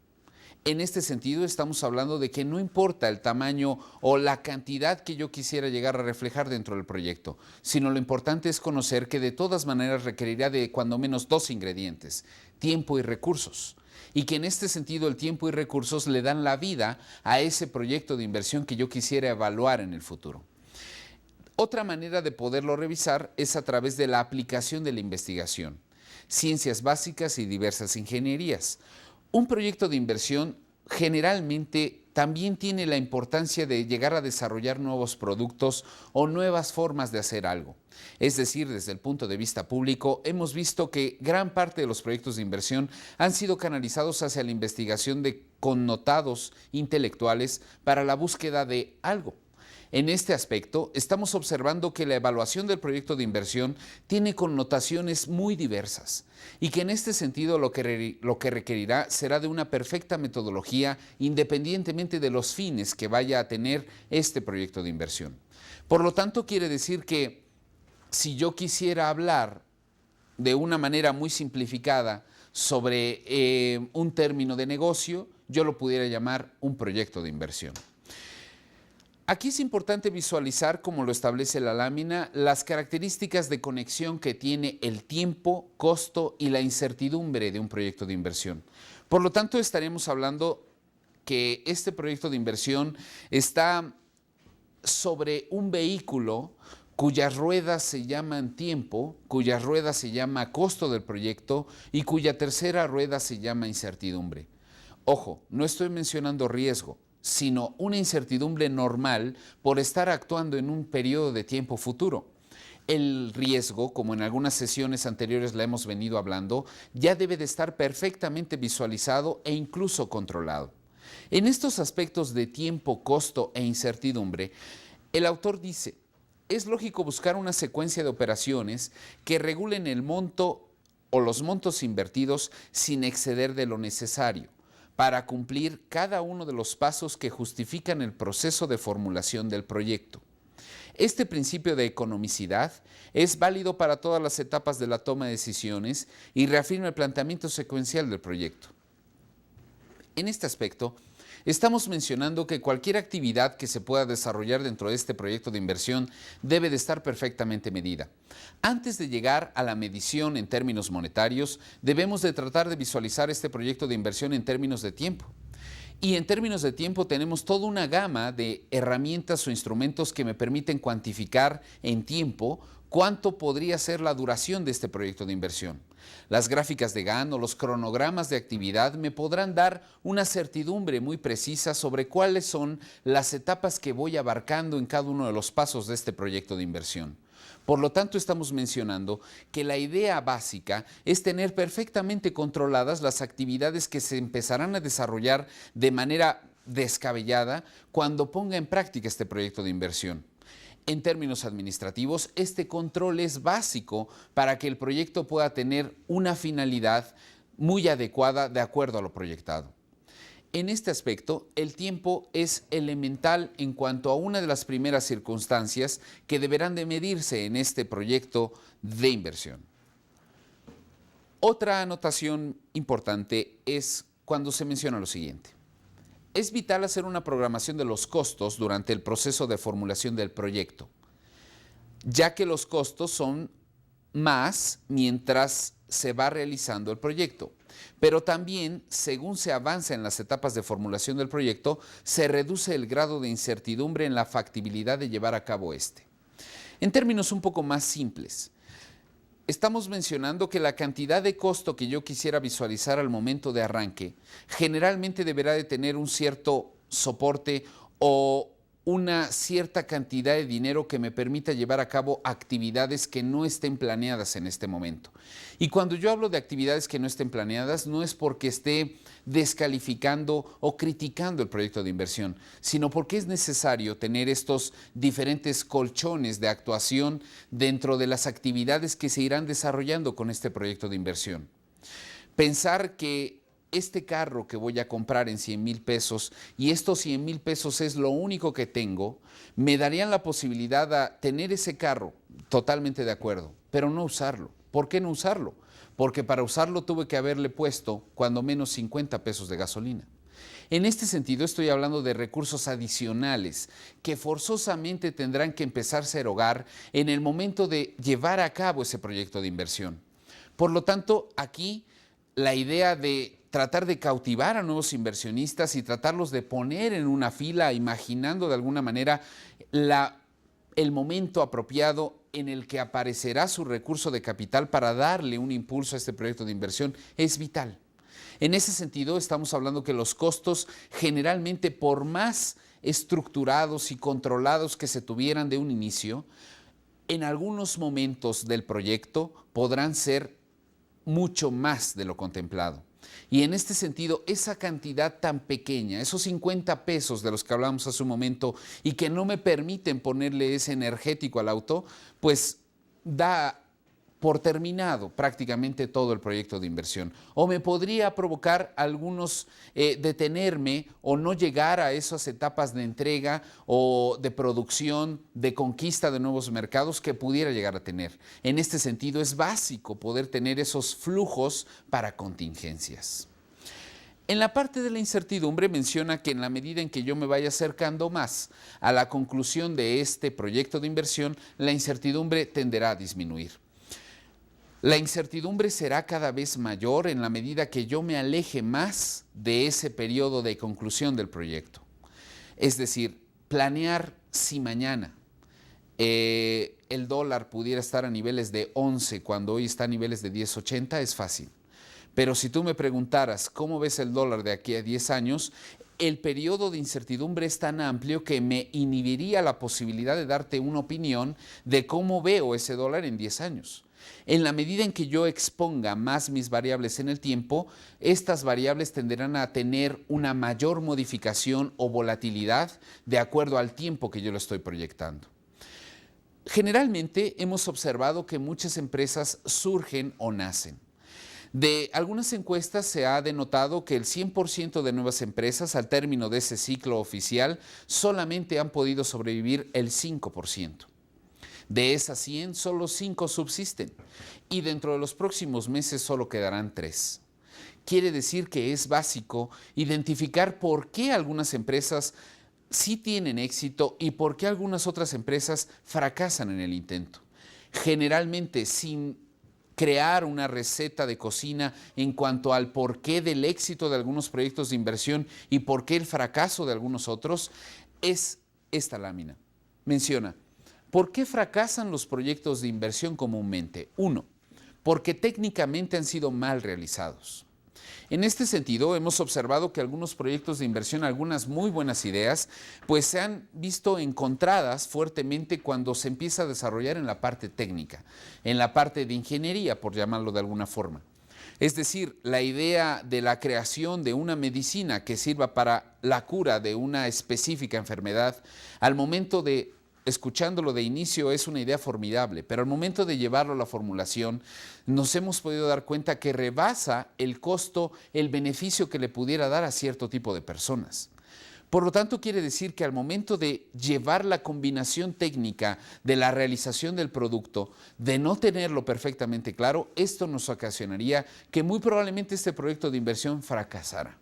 En este sentido, estamos hablando de que no importa el tamaño o la cantidad que yo quisiera llegar a reflejar dentro del proyecto, sino lo importante es conocer que de todas maneras requerirá de cuando menos dos ingredientes: tiempo y recursos. Y que en este sentido el tiempo y recursos le dan la vida a ese proyecto de inversión que yo quisiera evaluar en el futuro. Otra manera de poderlo revisar es a través de la aplicación de la investigación, ciencias básicas y diversas ingenierías. Un proyecto de inversión generalmente también tiene la importancia de llegar a desarrollar nuevos productos o nuevas formas de hacer algo. Es decir, desde el punto de vista público, hemos visto que gran parte de los proyectos de inversión han sido canalizados hacia la investigación de connotados intelectuales para la búsqueda de algo. En este aspecto, estamos observando que la evaluación del proyecto de inversión tiene connotaciones muy diversas y que en este sentido lo que requerirá será de una perfecta metodología independientemente de los fines que vaya a tener este proyecto de inversión. Por lo tanto, quiere decir que si yo quisiera hablar de una manera muy simplificada sobre un término de negocio, yo lo pudiera llamar un proyecto de inversión. Aquí es importante visualizar, como lo establece la lámina, las características de conexión que tiene el tiempo, costo y la incertidumbre de un proyecto de inversión. Por lo tanto, estaremos hablando que este proyecto de inversión está sobre un vehículo cuyas ruedas se llaman tiempo, cuyas ruedas se llama costo del proyecto y cuya tercera rueda se llama incertidumbre. Ojo, no estoy mencionando riesgo, sino una incertidumbre normal por estar actuando en un periodo de tiempo futuro. El riesgo, como en algunas sesiones anteriores la hemos venido hablando, ya debe de estar perfectamente visualizado e incluso controlado. En estos aspectos de tiempo, costo e incertidumbre, el autor dice: es lógico buscar una secuencia de operaciones que regulen el monto o los montos invertidos sin exceder de lo necesario, para cumplir cada uno de los pasos que justifican el proceso de formulación del proyecto. Este principio de economicidad es válido para todas las etapas de la toma de decisiones y reafirma el planteamiento secuencial del proyecto. En este aspecto, estamos mencionando que cualquier actividad que se pueda desarrollar dentro de este proyecto de inversión debe de estar perfectamente medida. Antes de llegar a la medición en términos monetarios, debemos de tratar de visualizar este proyecto de inversión en términos de tiempo. Y en términos de tiempo tenemos toda una gama de herramientas o instrumentos que me permiten cuantificar en tiempo cuánto podría ser la duración de este proyecto de inversión. Las gráficas de Gantt o los cronogramas de actividad me podrán dar una certidumbre muy precisa sobre cuáles son las etapas que voy abarcando en cada uno de los pasos de este proyecto de inversión. Por lo tanto, estamos mencionando que la idea básica es tener perfectamente controladas las actividades que se empezarán a desarrollar de manera descabellada cuando ponga en práctica este proyecto de inversión. En términos administrativos, este control es básico para que el proyecto pueda tener una finalidad muy adecuada de acuerdo a lo proyectado. En este aspecto, el tiempo es elemental en cuanto a una de las primeras circunstancias que deberán de medirse en este proyecto de inversión. Otra anotación importante es cuando se menciona lo siguiente: es vital hacer una programación de los costos durante el proceso de formulación del proyecto, ya que los costos son más mientras se va realizando el proyecto. Pero también, según se avanza en las etapas de formulación del proyecto, se reduce el grado de incertidumbre en la factibilidad de llevar a cabo este. En términos un poco más simples, estamos mencionando que la cantidad de costo que yo quisiera visualizar al momento de arranque generalmente deberá de tener un cierto soporte o una cierta cantidad de dinero que me permita llevar a cabo actividades que no estén planeadas en este momento. Y cuando yo hablo de actividades que no estén planeadas, no es porque esté descalificando o criticando el proyecto de inversión, sino porque es necesario tener estos diferentes colchones de actuación dentro de las actividades que se irán desarrollando con este proyecto de inversión. Pensar que este carro que voy a comprar en 100,000 pesos y estos 100,000 pesos es lo único que tengo, me darían la posibilidad de tener ese carro, totalmente de acuerdo, pero no usarlo. ¿Por qué no usarlo? Porque para usarlo tuve que haberle puesto cuando menos 50 pesos de gasolina. En este sentido, estoy hablando de recursos adicionales que forzosamente tendrán que empezarse a erogar en el momento de llevar a cabo ese proyecto de inversión. Por lo tanto, aquí la idea de tratar de cautivar a nuevos inversionistas y tratarlos de poner en una fila, imaginando de alguna manera el momento apropiado en el que aparecerá su recurso de capital para darle un impulso a este proyecto de inversión, es vital. En ese sentido, estamos hablando que los costos generalmente, por más estructurados y controlados que se tuvieran de un inicio, en algunos momentos del proyecto podrán ser mucho más de lo contemplado. Y en este sentido, esa cantidad tan pequeña, esos 50 pesos de los que hablamos hace un momento y que no me permiten ponerle ese energético al auto, pues da por terminado prácticamente todo el proyecto de inversión. O me podría provocar algunos detenerme o no llegar a esas etapas de entrega o de producción, de conquista de nuevos mercados que pudiera llegar a tener. En este sentido es básico poder tener esos flujos para contingencias. En la parte de la incertidumbre menciona que en la medida en que yo me vaya acercando más a la conclusión de este proyecto de inversión, la incertidumbre tenderá a disminuir. La incertidumbre será cada vez mayor en la medida que yo me aleje más de ese periodo de conclusión del proyecto. Es decir, planear si mañana el dólar pudiera estar a niveles de 11 cuando hoy está a niveles de 10.80 es fácil. Pero si tú me preguntaras cómo ves el dólar de aquí a 10 años, el periodo de incertidumbre es tan amplio que me inhibiría la posibilidad de darte una opinión de cómo veo ese dólar en 10 años. En la medida en que yo exponga más mis variables en el tiempo, estas variables tenderán a tener una mayor modificación o volatilidad de acuerdo al tiempo que yo lo estoy proyectando. Generalmente hemos observado que muchas empresas surgen o nacen. De algunas encuestas se ha denotado que el 100% de nuevas empresas al término de ese ciclo oficial solamente han podido sobrevivir el 5%. De esas 100, solo 5 subsisten y dentro de los próximos meses solo quedarán 3. Quiere decir que es básico identificar por qué algunas empresas sí tienen éxito y por qué algunas otras empresas fracasan en el intento. Generalmente sin crear una receta de cocina en cuanto al porqué del éxito de algunos proyectos de inversión y por qué el fracaso de algunos otros, es esta lámina. Menciona, ¿por qué fracasan los proyectos de inversión comúnmente? 1. Porque técnicamente han sido mal realizados. En este sentido, hemos observado que algunos proyectos de inversión, algunas muy buenas ideas, pues se han visto encontradas fuertemente cuando se empieza a desarrollar en la parte técnica, en la parte de ingeniería, por llamarlo de alguna forma. Es decir, la idea de la creación de una medicina que sirva para la cura de una específica enfermedad, al momento de escuchándolo de inicio es una idea formidable, pero al momento de llevarlo a la formulación nos hemos podido dar cuenta que rebasa el costo, el beneficio que le pudiera dar a cierto tipo de personas. Por lo tanto, quiere decir que al momento de llevar la combinación técnica de la realización del producto, de no tenerlo perfectamente claro, esto nos ocasionaría que muy probablemente este proyecto de inversión fracasara.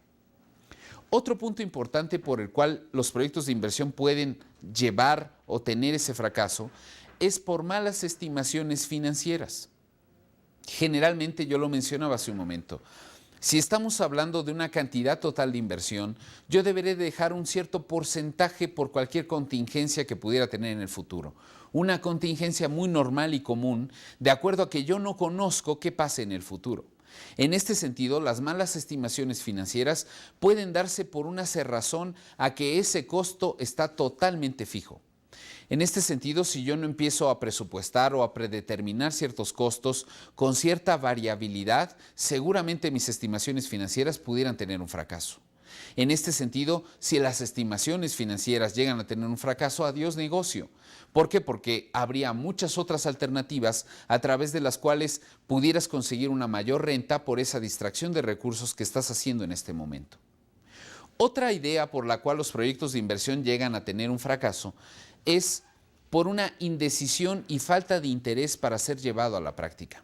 Otro punto importante por el cual los proyectos de inversión pueden llevar o tener ese fracaso es por malas estimaciones financieras. Generalmente, yo lo mencionaba hace un momento, si estamos hablando de una cantidad total de inversión, yo deberé dejar un cierto porcentaje por cualquier contingencia que pudiera tener en el futuro. Una contingencia muy normal y común, de acuerdo a que yo no conozco qué pase en el futuro. En este sentido, las malas estimaciones financieras pueden darse por una cerrazón a que ese costo está totalmente fijo. En este sentido, si yo no empiezo a presupuestar o a predeterminar ciertos costos con cierta variabilidad, seguramente mis estimaciones financieras pudieran tener un fracaso. En este sentido, si las estimaciones financieras llegan a tener un fracaso, adiós negocio. ¿Por qué? Porque habría muchas otras alternativas a través de las cuales pudieras conseguir una mayor renta por esa distracción de recursos que estás haciendo en este momento. Otra idea por la cual los proyectos de inversión llegan a tener un fracaso es por una indecisión y falta de interés para ser llevado a la práctica.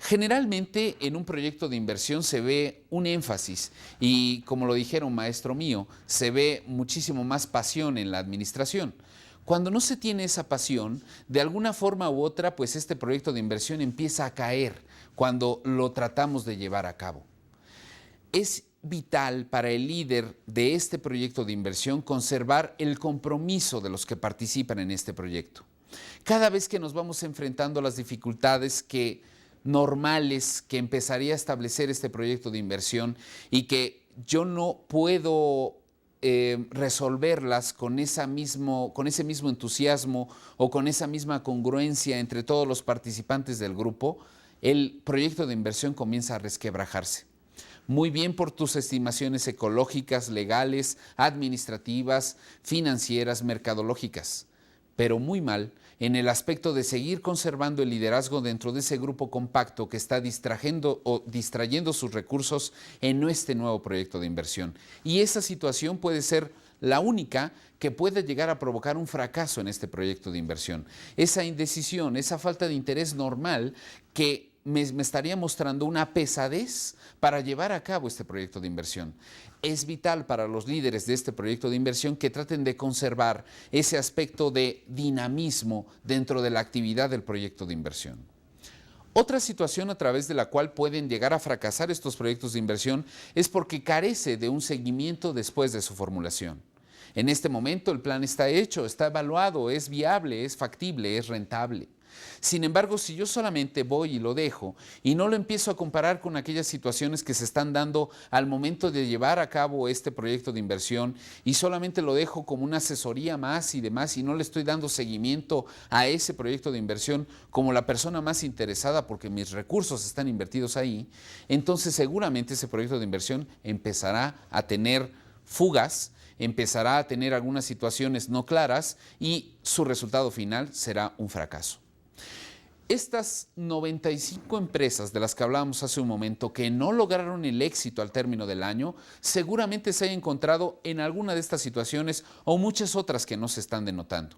Generalmente en un proyecto de inversión se ve un énfasis y, como lo dijera un maestro mío, se ve muchísimo más pasión en la administración. Cuando no se tiene esa pasión, de alguna forma u otra, pues este proyecto de inversión empieza a caer cuando lo tratamos de llevar a cabo. Es vital para el líder de este proyecto de inversión conservar el compromiso de los que participan en este proyecto. Cada vez que nos vamos enfrentando a las dificultades normales que empezaría a establecer este proyecto de inversión y que yo no puedo resolverlas con ese mismo entusiasmo o con esa misma congruencia entre todos los participantes del grupo, el proyecto de inversión comienza a resquebrajarse. Muy bien por tus estimaciones ecológicas, legales, administrativas, financieras, mercadológicas, pero muy mal en el aspecto de seguir conservando el liderazgo dentro de ese grupo compacto que está distrayendo sus recursos en este nuevo proyecto de inversión. Y esa situación puede ser la única que puede llegar a provocar un fracaso en este proyecto de inversión. Esa indecisión, esa falta de interés normal que me estaría mostrando una pesadez para llevar a cabo este proyecto de inversión. Es vital para los líderes de este proyecto de inversión que traten de conservar ese aspecto de dinamismo dentro de la actividad del proyecto de inversión. Otra situación a través de la cual pueden llegar a fracasar estos proyectos de inversión es porque carece de un seguimiento después de su formulación. En este momento el plan está hecho, está evaluado, es viable, es factible, es rentable. Sin embargo, si yo solamente voy y lo dejo y no lo empiezo a comparar con aquellas situaciones que se están dando al momento de llevar a cabo este proyecto de inversión y solamente lo dejo como una asesoría más y demás y no le estoy dando seguimiento a ese proyecto de inversión como la persona más interesada porque mis recursos están invertidos ahí, entonces seguramente ese proyecto de inversión empezará a tener fugas, empezará a tener algunas situaciones no claras y su resultado final será un fracaso. Estas 95 empresas de las que hablábamos hace un momento que no lograron el éxito al término del año, seguramente se hayan encontrado en alguna de estas situaciones o muchas otras que no se están denotando.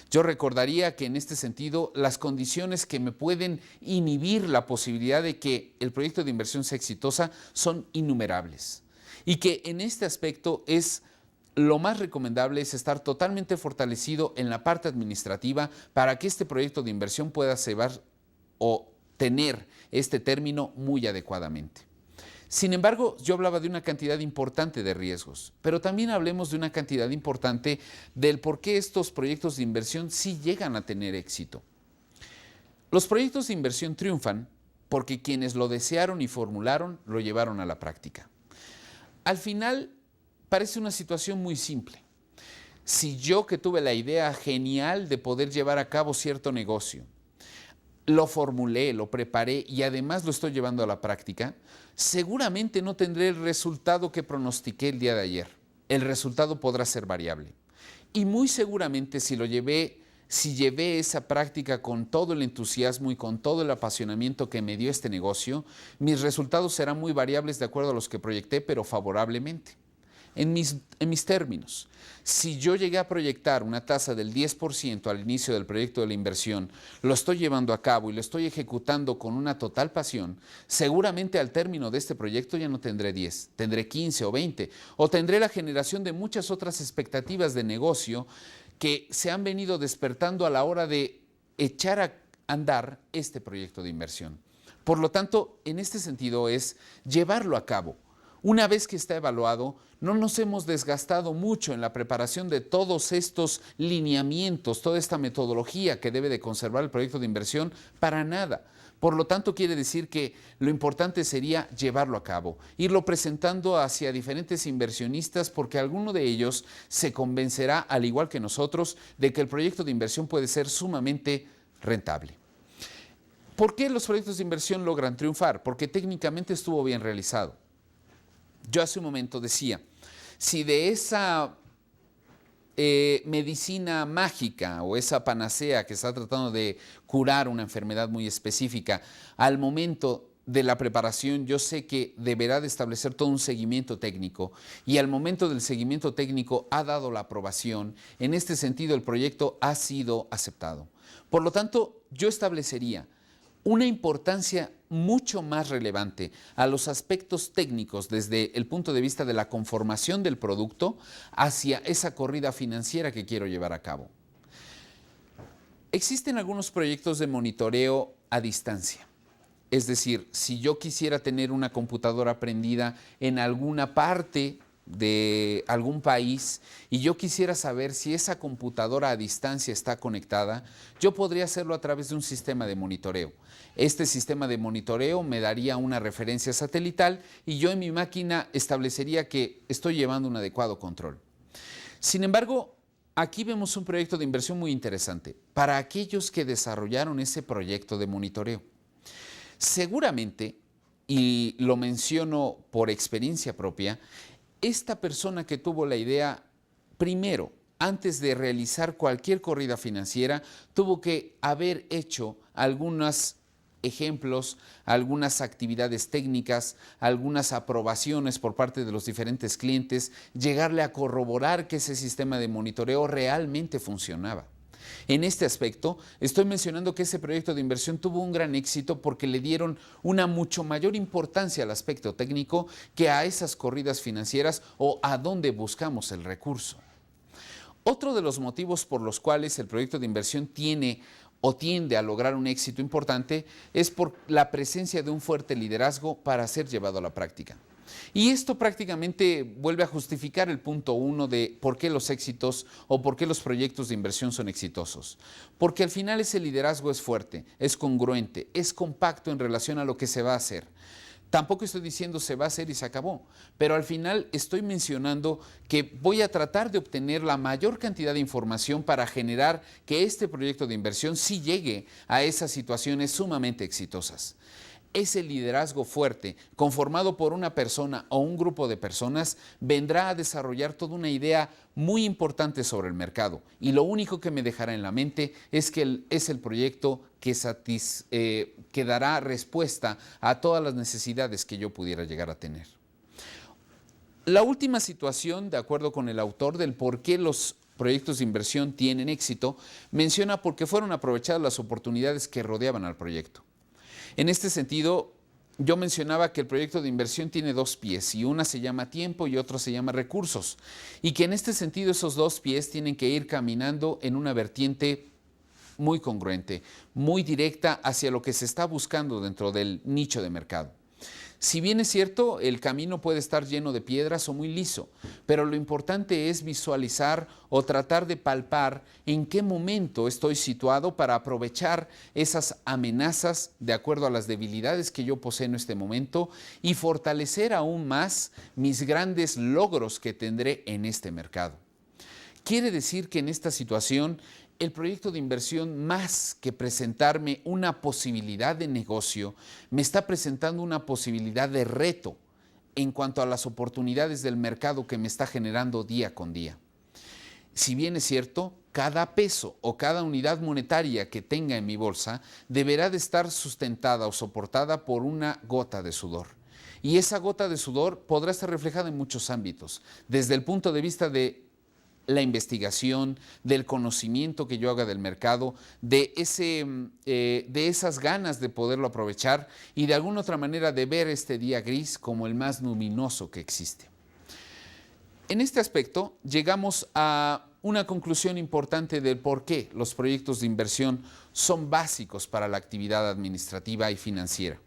Yo recordaría que en este sentido las condiciones que me pueden inhibir la posibilidad de que el proyecto de inversión sea exitosa son innumerables y que en este aspecto lo más recomendable es estar totalmente fortalecido en la parte administrativa para que este proyecto de inversión pueda llevar o tener este término muy adecuadamente. Sin embargo, yo hablaba de una cantidad importante de riesgos, pero también hablemos de una cantidad importante del por qué estos proyectos de inversión sí llegan a tener éxito. Los proyectos de inversión triunfan porque quienes lo desearon y formularon lo llevaron a la práctica. Al final, parece una situación muy simple. Si yo que tuve la idea genial de poder llevar a cabo cierto negocio, lo formulé, lo preparé y además lo estoy llevando a la práctica, seguramente no tendré el resultado que pronostiqué el día de ayer. El resultado podrá ser variable. Y muy seguramente si llevé esa práctica con todo el entusiasmo y con todo el apasionamiento que me dio este negocio, mis resultados serán muy variables de acuerdo a los que proyecté, pero favorablemente. En mis términos, si yo llegué a proyectar una tasa del 10% al inicio del proyecto de la inversión, lo estoy llevando a cabo y lo estoy ejecutando con una total pasión, seguramente al término de este proyecto ya no tendré 10, tendré 15 o 20, o tendré la generación de muchas otras expectativas de negocio que se han venido despertando a la hora de echar a andar este proyecto de inversión. Por lo tanto, en este sentido es llevarlo a cabo. Una vez que está evaluado, no nos hemos desgastado mucho en la preparación de todos estos lineamientos, toda esta metodología que debe de conservar el proyecto de inversión, para nada. Por lo tanto, quiere decir que lo importante sería llevarlo a cabo, irlo presentando hacia diferentes inversionistas porque alguno de ellos se convencerá, al igual que nosotros, de que el proyecto de inversión puede ser sumamente rentable. ¿Por qué los proyectos de inversión logran triunfar? Porque técnicamente estuvo bien realizado. Yo hace un momento decía, si de esa medicina mágica o esa panacea que está tratando de curar una enfermedad muy específica, al momento de la preparación yo sé que deberá de establecer todo un seguimiento técnico y al momento del seguimiento técnico ha dado la aprobación, en este sentido el proyecto ha sido aceptado. Por lo tanto, yo establecería una importancia mucho más relevante a los aspectos técnicos desde el punto de vista de la conformación del producto hacia esa corrida financiera que quiero llevar a cabo. Existen algunos proyectos de monitoreo a distancia. Es decir, si yo quisiera tener una computadora prendida en alguna parte de algún país y yo quisiera saber si esa computadora a distancia está conectada, yo podría hacerlo a través de un sistema de monitoreo. Este sistema de monitoreo me daría una referencia satelital y yo en mi máquina establecería que estoy llevando un adecuado control. Sin embargo, aquí vemos un proyecto de inversión muy interesante para aquellos que desarrollaron ese proyecto de monitoreo. Seguramente, y lo menciono por experiencia propia, esta persona que tuvo la idea, primero, antes de realizar cualquier corrida financiera, tuvo que haber hecho algunos ejemplos, algunas actividades técnicas, algunas aprobaciones por parte de los diferentes clientes, llegarle a corroborar que ese sistema de monitoreo realmente funcionaba. En este aspecto, estoy mencionando que ese proyecto de inversión tuvo un gran éxito porque le dieron una mucho mayor importancia al aspecto técnico que a esas corridas financieras o a dónde buscamos el recurso. Otro de los motivos por los cuales el proyecto de inversión tiene o tiende a lograr un éxito importante es por la presencia de un fuerte liderazgo para ser llevado a la práctica. Y esto prácticamente vuelve a justificar el punto 1 de por qué los éxitos o por qué los proyectos de inversión son exitosos. Porque al final ese liderazgo es fuerte, es congruente, es compacto en relación a lo que se va a hacer. Tampoco estoy diciendo se va a hacer y se acabó, pero al final estoy mencionando que voy a tratar de obtener la mayor cantidad de información para generar que este proyecto de inversión sí llegue a esas situaciones sumamente exitosas. Ese liderazgo fuerte, conformado por una persona o un grupo de personas, vendrá a desarrollar toda una idea muy importante sobre el mercado. Y lo único que me dejará en la mente es que es el proyecto que dará respuesta a todas las necesidades que yo pudiera llegar a tener. La última situación, de acuerdo con el autor, del por qué los proyectos de inversión tienen éxito, menciona porque fueron aprovechadas las oportunidades que rodeaban al proyecto. En este sentido, yo mencionaba que el proyecto de inversión tiene dos pies y una se llama tiempo y otro se llama recursos. Y que en este sentido esos dos pies tienen que ir caminando en una vertiente muy congruente, muy directa hacia lo que se está buscando dentro del nicho de mercado. Si bien es cierto, el camino puede estar lleno de piedras o muy liso, pero lo importante es visualizar o tratar de palpar en qué momento estoy situado para aprovechar esas amenazas de acuerdo a las debilidades que yo poseo en este momento y fortalecer aún más mis grandes logros que tendré en este mercado. Quiere decir que en esta situación el proyecto de inversión, más que presentarme una posibilidad de negocio, me está presentando una posibilidad de reto en cuanto a las oportunidades del mercado que me está generando día con día. Si bien es cierto, cada peso o cada unidad monetaria que tenga en mi bolsa deberá de estar sustentada o soportada por una gota de sudor. Y esa gota de sudor podrá estar reflejada en muchos ámbitos, desde el punto de vista de la investigación, del conocimiento que yo haga del mercado, de esas ganas de poderlo aprovechar y de alguna otra manera de ver este día gris como el más luminoso que existe. En este aspecto llegamos a una conclusión importante del por qué los proyectos de inversión son básicos para la actividad administrativa y financiera.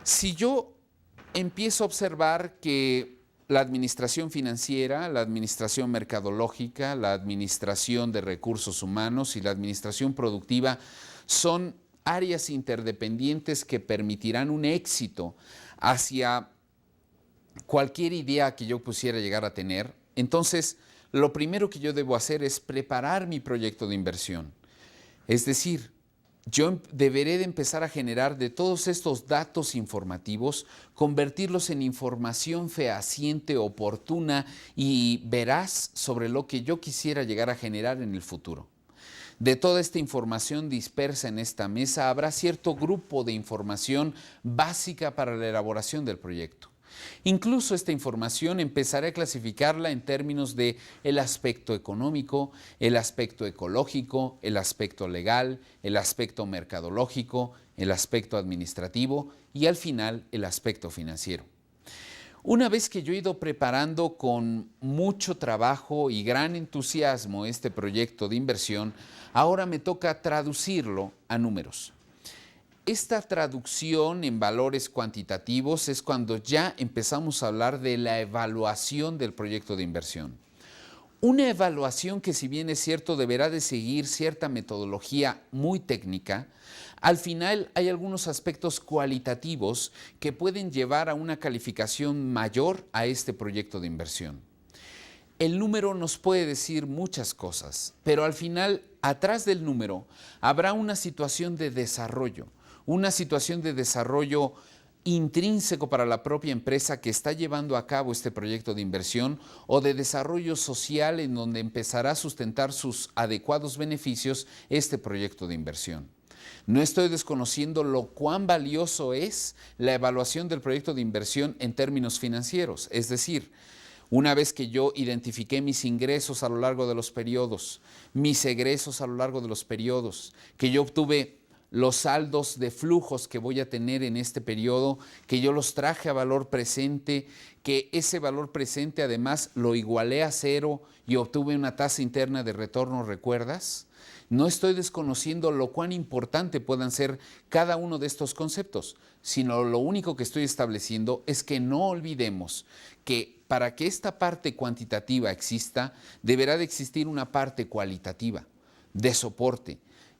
Si yo empiezo a observar que la administración financiera, la administración mercadológica, la administración de recursos humanos y la administración productiva son áreas interdependientes que permitirán un éxito hacia cualquier idea que yo pudiera llegar a tener. Entonces, lo primero que yo debo hacer es preparar mi proyecto de inversión. Es decir, yo deberé de empezar a generar de todos estos datos informativos, convertirlos en información fehaciente, oportuna y veraz sobre lo que yo quisiera llegar a generar en el futuro. De toda esta información dispersa en esta mesa, habrá cierto grupo de información básica para la elaboración del proyecto. Incluso esta información empezaré a clasificarla en términos de el aspecto económico, el aspecto ecológico, el aspecto legal, el aspecto mercadológico, el aspecto administrativo y al final el aspecto financiero. Una vez que yo he ido preparando con mucho trabajo y gran entusiasmo este proyecto de inversión, ahora me toca traducirlo a números. Esta traducción en valores cuantitativos es cuando ya empezamos a hablar de la evaluación del proyecto de inversión. Una evaluación que, si bien es cierto, deberá de seguir cierta metodología muy técnica, al final hay algunos aspectos cualitativos que pueden llevar a una calificación mayor a este proyecto de inversión. El número nos puede decir muchas cosas, pero al final, atrás del número, habrá una situación de desarrollo intrínseco para la propia empresa que está llevando a cabo este proyecto de inversión o de desarrollo social en donde empezará a sustentar sus adecuados beneficios este proyecto de inversión. No estoy desconociendo lo cuán valioso es la evaluación del proyecto de inversión en términos financieros, es decir, una vez que yo identifiqué mis ingresos a lo largo de los periodos, mis egresos a lo largo de los periodos, que yo obtuve los saldos de flujos que voy a tener en este periodo, que yo los traje a valor presente, que ese valor presente además lo igualé a cero y obtuve una tasa interna de retorno, ¿recuerdas? No estoy desconociendo lo cuán importante puedan ser cada uno de estos conceptos, sino lo único que estoy estableciendo es que no olvidemos que para que esta parte cuantitativa exista, deberá de existir una parte cualitativa, de soporte.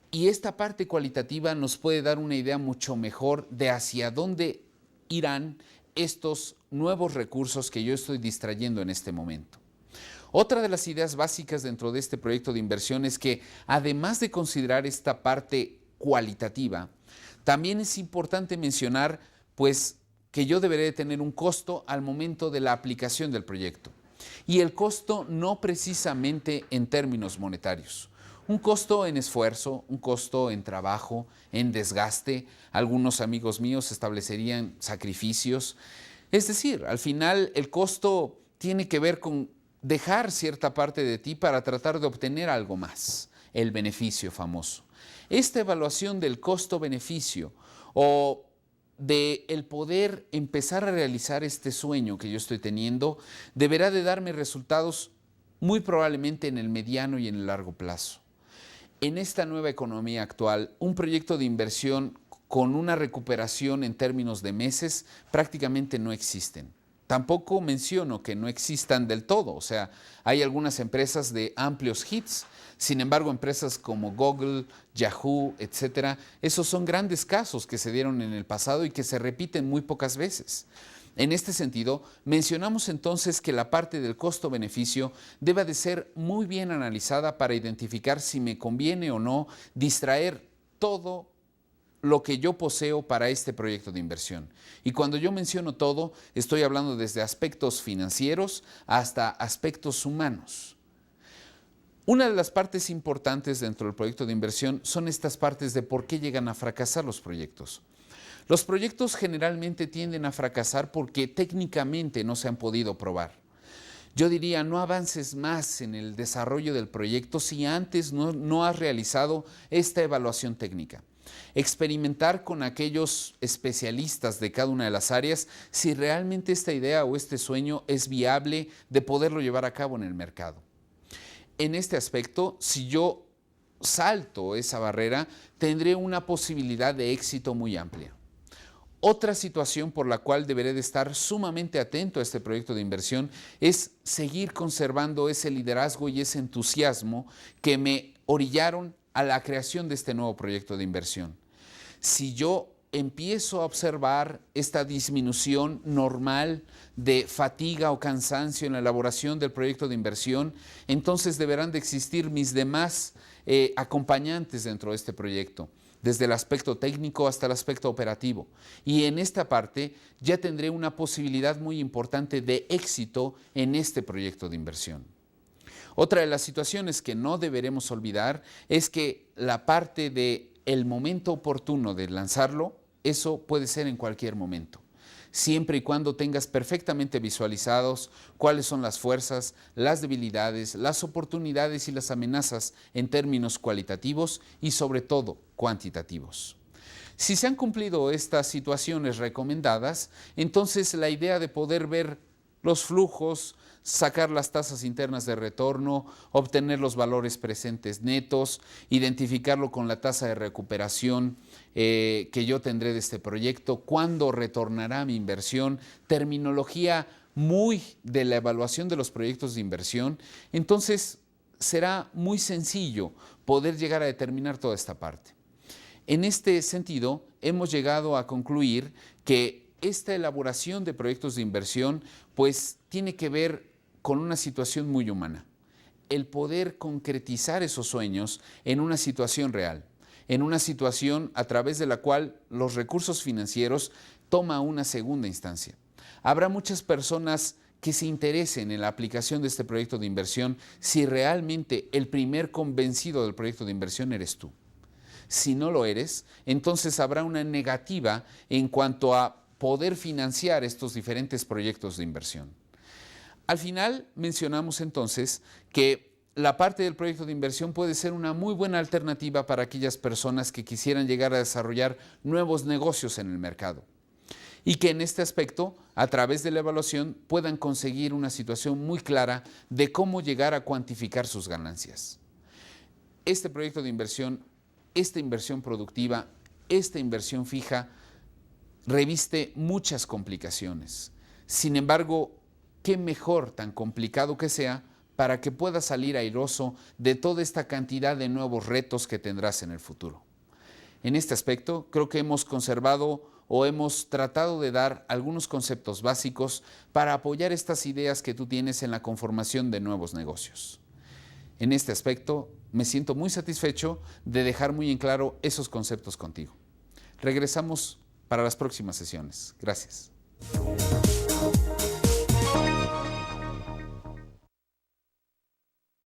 Y esta parte cualitativa nos puede dar una idea mucho mejor de hacia dónde irán estos nuevos recursos que yo estoy distrayendo en este momento. Otra de las ideas básicas dentro de este proyecto de inversión es que, además de considerar esta parte cualitativa, también es importante mencionar, pues, que yo deberé de tener un costo al momento de la aplicación del proyecto. Y el costo no precisamente en términos monetarios. Un costo en esfuerzo, un costo en trabajo, en desgaste. Algunos amigos míos establecerían sacrificios. Es decir, al final el costo tiene que ver con dejar cierta parte de ti para tratar de obtener algo más, el beneficio famoso. Esta evaluación del costo-beneficio o de el poder empezar a realizar este sueño que yo estoy teniendo deberá de darme resultados muy probablemente en el mediano y en el largo plazo. En esta nueva economía actual, un proyecto de inversión con una recuperación en términos de meses prácticamente no existen. Tampoco menciono que no existan del todo, o sea, hay algunas empresas de amplios hits, sin embargo, empresas como Google, Yahoo, etcétera, esos son grandes casos que se dieron en el pasado y que se repiten muy pocas veces. En este sentido, mencionamos entonces que la parte del costo-beneficio debe de ser muy bien analizada para identificar si me conviene o no distraer todo lo que yo poseo para este proyecto de inversión. Y cuando yo menciono todo, estoy hablando desde aspectos financieros hasta aspectos humanos. Una de las partes importantes dentro del proyecto de inversión son estas partes de por qué llegan a fracasar los proyectos. Los proyectos generalmente tienden a fracasar porque técnicamente no se han podido probar. Yo diría, no avances más en el desarrollo del proyecto si antes no has realizado esta evaluación técnica. Experimentar con aquellos especialistas de cada una de las áreas si realmente esta idea o este sueño es viable de poderlo llevar a cabo en el mercado. En este aspecto, si yo salto esa barrera, tendré una posibilidad de éxito muy amplia. Otra situación por la cual deberé de estar sumamente atento a este proyecto de inversión es seguir conservando ese liderazgo y ese entusiasmo que me orillaron a la creación de este nuevo proyecto de inversión. Si yo empiezo a observar esta disminución normal de fatiga o cansancio en la elaboración del proyecto de inversión, entonces deberán de existir mis demás acompañantes dentro de este proyecto, desde el aspecto técnico hasta el aspecto operativo. Y en esta parte ya tendré una posibilidad muy importante de éxito en este proyecto de inversión. Otra de las situaciones que no deberemos olvidar es que la parte del momento oportuno de lanzarlo, eso puede ser en cualquier momento. siempre y cuando tengas perfectamente visualizados cuáles son las fuerzas, las debilidades, las oportunidades y las amenazas en términos cualitativos y sobre todo cuantitativos. Si se han cumplido estas situaciones recomendadas, entonces la idea de poder ver los flujos, sacar las tasas internas de retorno, obtener los valores presentes netos, identificarlo con la tasa de recuperación que yo tendré de este proyecto, cuándo retornará mi inversión, terminología muy de la evaluación de los proyectos de inversión, entonces será muy sencillo poder llegar a determinar toda esta parte. En este sentido, hemos llegado a concluir que esta elaboración de proyectos de inversión pues tiene que ver con una situación muy humana. El poder concretizar esos sueños en una situación real, en una situación a través de la cual los recursos financieros toman una segunda instancia. Habrá muchas personas que se interesen en la aplicación de este proyecto de inversión si realmente el primer convencido del proyecto de inversión eres tú. Si no lo eres, entonces habrá una negativa en cuanto a poder financiar estos diferentes proyectos de inversión. Al final mencionamos entonces que la parte del proyecto de inversión puede ser una muy buena alternativa para aquellas personas que quisieran llegar a desarrollar nuevos negocios en el mercado y que en este aspecto, a través de la evaluación, puedan conseguir una situación muy clara de cómo llegar a cuantificar sus ganancias. Este proyecto de inversión, esta inversión productiva, esta inversión fija, reviste muchas complicaciones. Sin embargo, qué mejor, tan complicado que sea, para que puedas salir airoso de toda esta cantidad de nuevos retos que tendrás en el futuro. En este aspecto, creo que hemos conservado o hemos tratado de dar algunos conceptos básicos para apoyar estas ideas que tú tienes en la conformación de nuevos negocios. En este aspecto, me siento muy satisfecho de dejar muy en claro esos conceptos contigo. Regresamos para las próximas sesiones. Gracias.